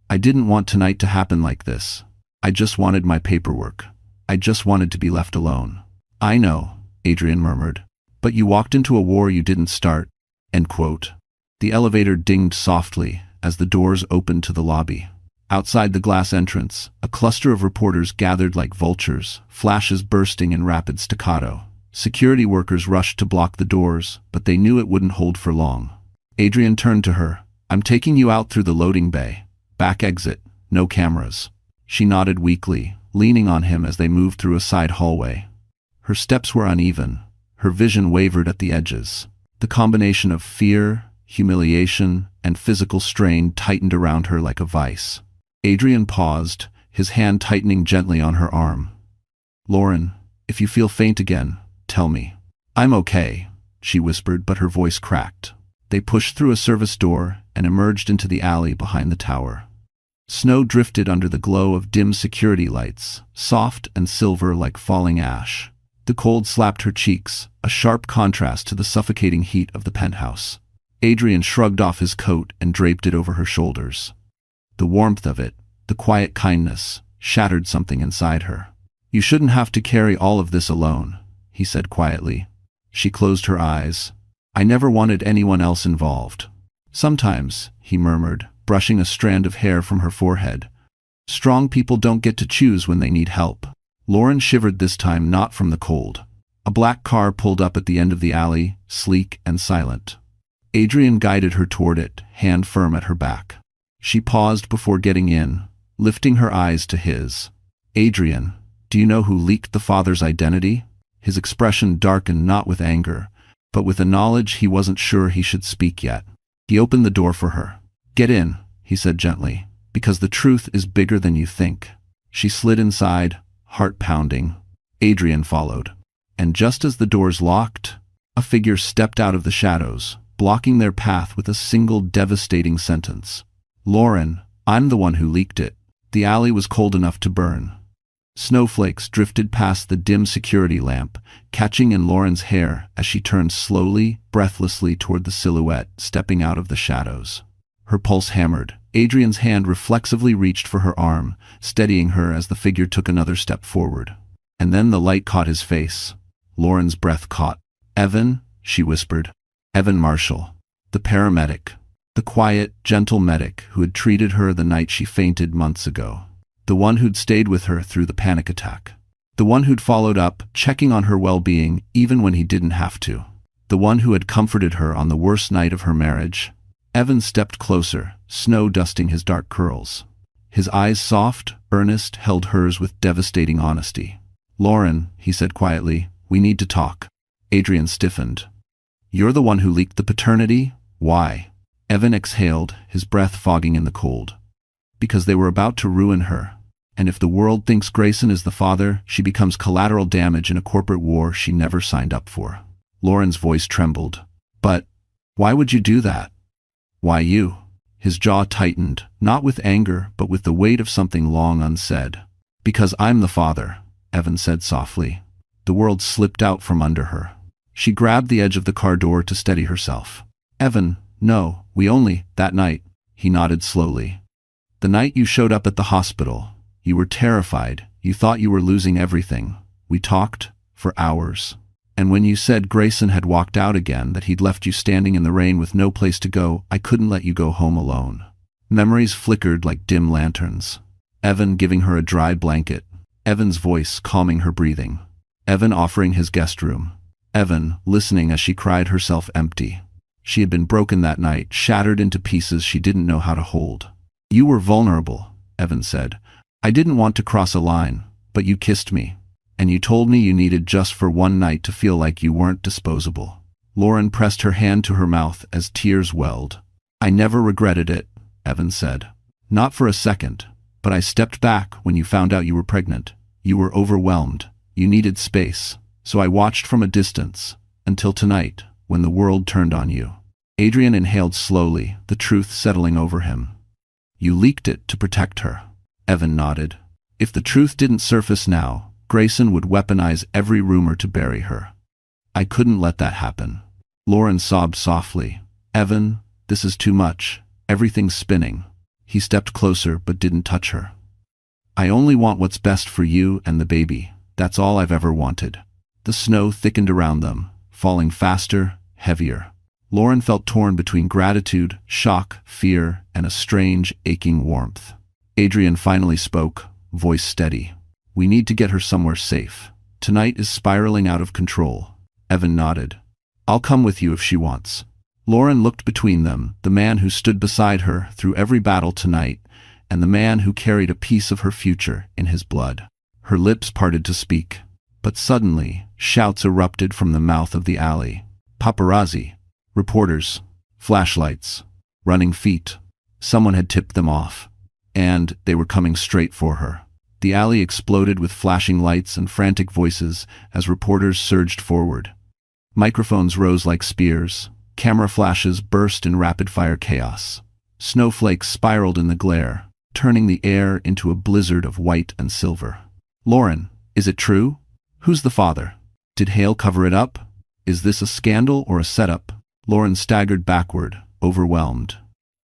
I didn't want tonight to happen like this. I just wanted my paperwork. I just wanted to be left alone. I know, Adrian murmured. But you walked into a war you didn't start. End quote. The elevator dinged softly as the doors opened to the lobby. Outside the glass entrance, a cluster of reporters gathered like vultures, flashes bursting in rapid staccato. Security workers rushed to block the doors, but they knew it wouldn't hold for long. Adrian turned to her. I'm taking you out through the loading bay. Back exit, no cameras. She nodded weakly, leaning on him as they moved through a side hallway. Her steps were uneven. Her vision wavered at the edges. The combination of fear, humiliation, and physical strain tightened around her like a vice. Adrian paused, his hand tightening gently on her arm. Lauren, if you feel faint again, tell me. I'm okay, she whispered, but her voice cracked. They pushed through a service door and emerged into the alley behind the tower. Snow drifted under the glow of dim security lights, soft and silver like falling ash. The cold slapped her cheeks, a sharp contrast to the suffocating heat of the penthouse. Adrian shrugged off his coat and draped it over her shoulders. The warmth of it, the quiet kindness, shattered something inside her. You shouldn't have to carry all of this alone, he said quietly. She closed her eyes. I never wanted anyone else involved. Sometimes, he murmured, brushing a strand of hair from her forehead. Strong people don't get to choose when they need help. Lauren shivered this time, not from the cold. A black car pulled up at the end of the alley, sleek and silent. Adrian guided her toward it, hand firm at her back. She paused before getting in, lifting her eyes to his. Adrian, do you know who leaked the father's identity? His expression darkened not with anger, but with a knowledge he wasn't sure he should speak yet. He opened the door for her. Get in, he said gently, because the truth is bigger than you think. She slid inside, heart pounding. Adrian followed. And just as the doors locked, a figure stepped out of the shadows, blocking their path with a single devastating sentence. Lauren, I'm the one who leaked it. The alley was cold enough to burn. Snowflakes drifted past the dim security lamp, catching in Lauren's hair as she turned slowly, breathlessly toward the silhouette stepping out of the shadows. Her pulse hammered. Adrian's hand reflexively reached for her arm, steadying her as the figure took another step forward. And then the light caught his face. Lauren's breath caught. Evan, she whispered. Evan Marshall. The paramedic. The quiet, gentle medic who had treated her the night she fainted months ago. The one who'd stayed with her through the panic attack. The one who'd followed up, checking on her well-being even when he didn't have to. The one who had comforted her on the worst night of her marriage. Evan stepped closer, snow dusting his dark curls. His eyes, soft, earnest, held hers with devastating honesty. Lauren, he said quietly, we need to talk. Adrian stiffened. You're the one who leaked the paternity? Why? Evan exhaled, his breath fogging in the cold. Because they were about to ruin her. And if the world thinks Grayson is the father, she becomes collateral damage in a corporate war she never signed up for. Lauren's voice trembled. But why would you do that? Why you? His jaw tightened, not with anger, but with the weight of something long unsaid. Because I'm the father, Evan said softly. The world slipped out from under her. She grabbed the edge of the car door to steady herself. Evan, no, that night, he nodded slowly. The night you showed up at the hospital, you were terrified, you thought you were losing everything. We talked for hours. And when you said Grayson had walked out again, that he'd left you standing in the rain with no place to go, I couldn't let you go home alone. Memories flickered like dim lanterns. Evan giving her a dry blanket. Evan's voice calming her breathing. Evan offering his guest room. Evan listening as she cried herself empty. She had been broken that night, shattered into pieces she didn't know how to hold. You were vulnerable, Evan said. I didn't want to cross a line, but you kissed me. And you told me you needed just for one night to feel like you weren't disposable. Lauren pressed her hand to her mouth as tears welled. I never regretted it, Evan said. Not for a second, but I stepped back when you found out you were pregnant. You were overwhelmed. You needed space. So I watched from a distance, until tonight, when the world turned on you. Adrian inhaled slowly, the truth settling over him. You leaked it to protect her. Evan nodded. If the truth didn't surface now, Grayson would weaponize every rumor to bury her. I couldn't let that happen. Lauren sobbed softly. Evan, this is too much. Everything's spinning. He stepped closer but didn't touch her. I only want what's best for you and the baby. That's all I've ever wanted. The snow thickened around them, falling faster, heavier. Lauren felt torn between gratitude, shock, fear, and a strange, aching warmth. Adrian finally spoke, voice steady. We need to get her somewhere safe. Tonight is spiraling out of control. Evan nodded. I'll come with you if she wants. Lauren looked between them, the man who stood beside her through every battle tonight, and the man who carried a piece of her future in his blood. Her lips parted to speak, but suddenly, shouts erupted from the mouth of the alley. Paparazzi, reporters, flashlights, running feet. Someone had tipped them off, and they were coming straight for her. The alley exploded with flashing lights and frantic voices as reporters surged forward. Microphones rose like spears. Camera flashes burst in rapid-fire chaos. Snowflakes spiraled in the glare, turning the air into a blizzard of white and silver. Lauren, is it true? Who's the father? Did Hale cover it up? Is this a scandal or a setup? Lauren staggered backward, overwhelmed.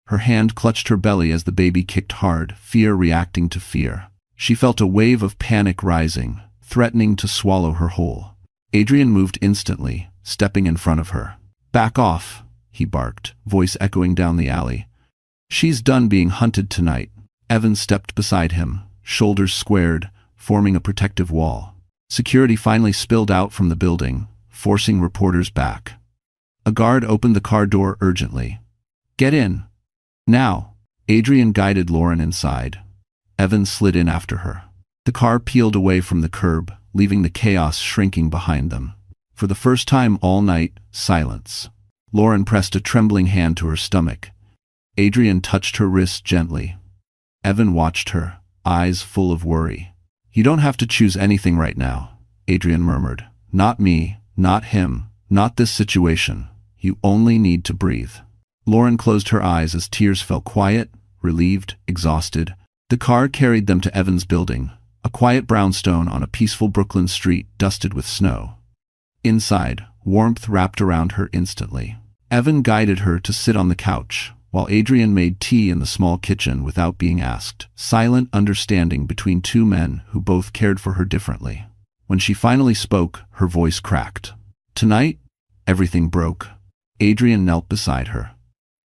Her hand clutched her belly as the baby kicked hard, fear reacting to fear. She felt a wave of panic rising, threatening to swallow her whole. Adrian moved instantly, stepping in front of her. Back off, he barked, voice echoing down the alley. She's done being hunted tonight. Evan stepped beside him, shoulders squared, forming a protective wall. Security finally spilled out from the building, forcing reporters back. A guard opened the car door urgently. Get in. Now. Adrian guided Lauren inside. Evan slid in after her. The car peeled away from the curb, leaving the chaos shrinking behind them. For the first time all night, silence. Lauren pressed a trembling hand to her stomach. Adrian touched her wrist gently. Evan watched her, eyes full of worry. You don't have to choose anything right now, Adrian murmured. Not me, not him, not this situation. You only need to breathe. Lauren closed her eyes as tears fell quiet, relieved, exhausted. The car carried them to Evan's building, a quiet brownstone on a peaceful Brooklyn street dusted with snow. Inside, warmth wrapped around her instantly. Evan guided her to sit on the couch, while Adrian made tea in the small kitchen without being asked. Silent understanding between two men who both cared for her differently. When she finally spoke, her voice cracked. Tonight, everything broke. Adrian knelt beside her.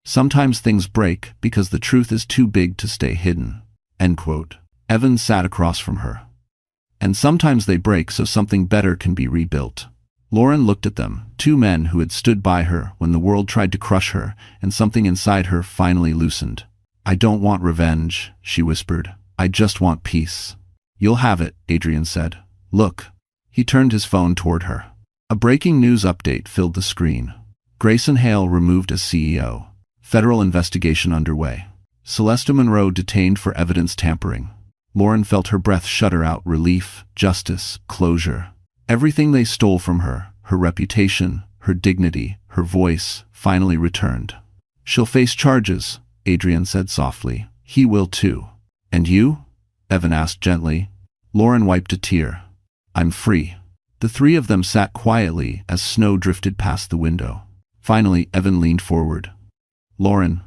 Sometimes things break because the truth is too big to stay hidden. End quote. Evan sat across from her. And sometimes they break so something better can be rebuilt. Lauren looked at them, two men who had stood by her when the world tried to crush her, and something inside her finally loosened. I don't want revenge, she whispered. I just want peace. You'll have it, Adrian said. Look. He turned his phone toward her. A breaking news update filled the screen. Grayson Hale removed as CEO. Federal investigation underway. Celesta Monroe detained for evidence tampering. Lauren felt her breath shudder out relief, justice, closure. Everything they stole from her, her reputation, her dignity, her voice, finally returned. She'll face charges, Adrian said softly. He will too. And you? Evan asked gently. Lauren wiped a tear. I'm free. The three of them sat quietly as snow drifted past the window. Finally, Evan leaned forward. Lauren,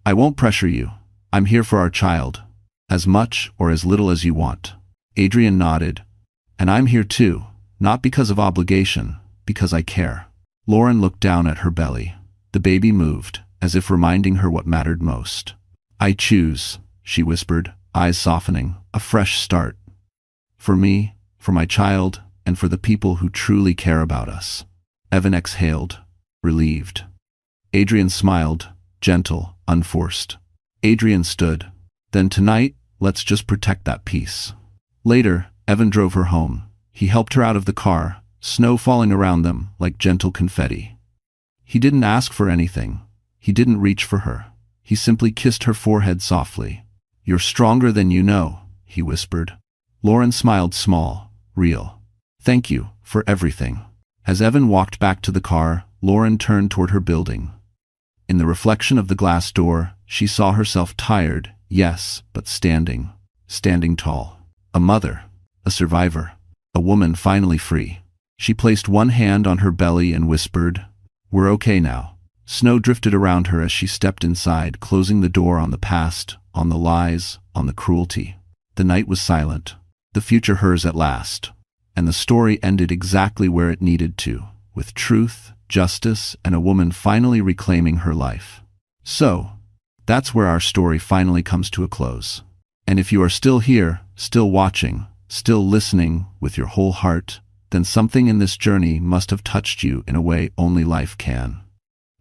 I won't pressure you. I'm here for our child. As much or as little as you want. Adrian nodded. And I'm here too. Not because of obligation, because I care. Lauren looked down at her belly. The baby moved, as if reminding her what mattered most. I choose, she whispered, eyes softening, a fresh start. For me, for my child, and for the people who truly care about us. Evan exhaled, relieved. Adrian smiled, gentle, unforced. Adrian stood. Then tonight, let's just protect that peace. Later, Evan drove her home. He helped her out of the car, snow falling around them like gentle confetti. He didn't ask for anything. He didn't reach for her. He simply kissed her forehead softly. You're stronger than you know, he whispered. Lauren smiled small, real. Thank you for everything. As Evan walked back to the car, Lauren turned toward her building. In the reflection of the glass door, she saw herself tired, yes, but standing tall. A mother, a survivor. A woman finally free. She placed one hand on her belly and whispered, "We're okay now." Snow drifted around her as she stepped inside, closing the door on the past, on the lies, on the cruelty. The night was silent. The future hers at last. And the story ended exactly where it needed to, with truth, justice, and a woman finally reclaiming her life. So, that's where our story finally comes to a close. And if you are still here, still watching, still listening with your whole heart, then something in this journey must have touched you in a way only life can.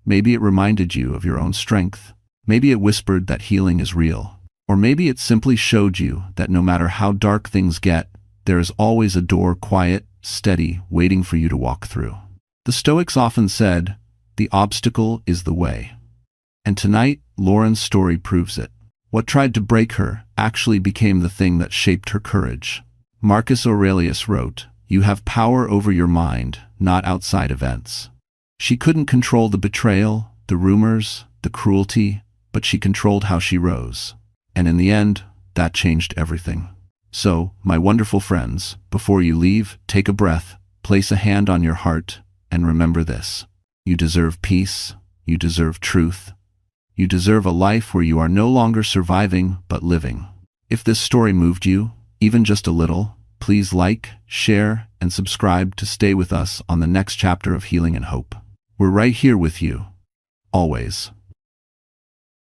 Maybe it reminded you of your own strength. Maybe it whispered that healing is real. Or maybe it simply showed you that no matter how dark things get, there is always a door quiet, steady, waiting for you to walk through. The Stoics often said, "The obstacle is the way." And tonight, Lauren's story proves it. What tried to break her actually became the thing that shaped her courage. Marcus Aurelius wrote, "You have power over your mind, not outside events." She couldn't control the betrayal, the rumors, the cruelty, but she controlled how she rose. And in the end, that changed everything. So, my wonderful friends, before you leave, take a breath, place a hand on your heart, and remember this. You deserve peace, you deserve truth, you deserve a life where you are no longer surviving, but living. If this story moved you, even just a little, please like, share, and subscribe to stay with us on the next chapter of Healing and Hope. We're right here with you. Always.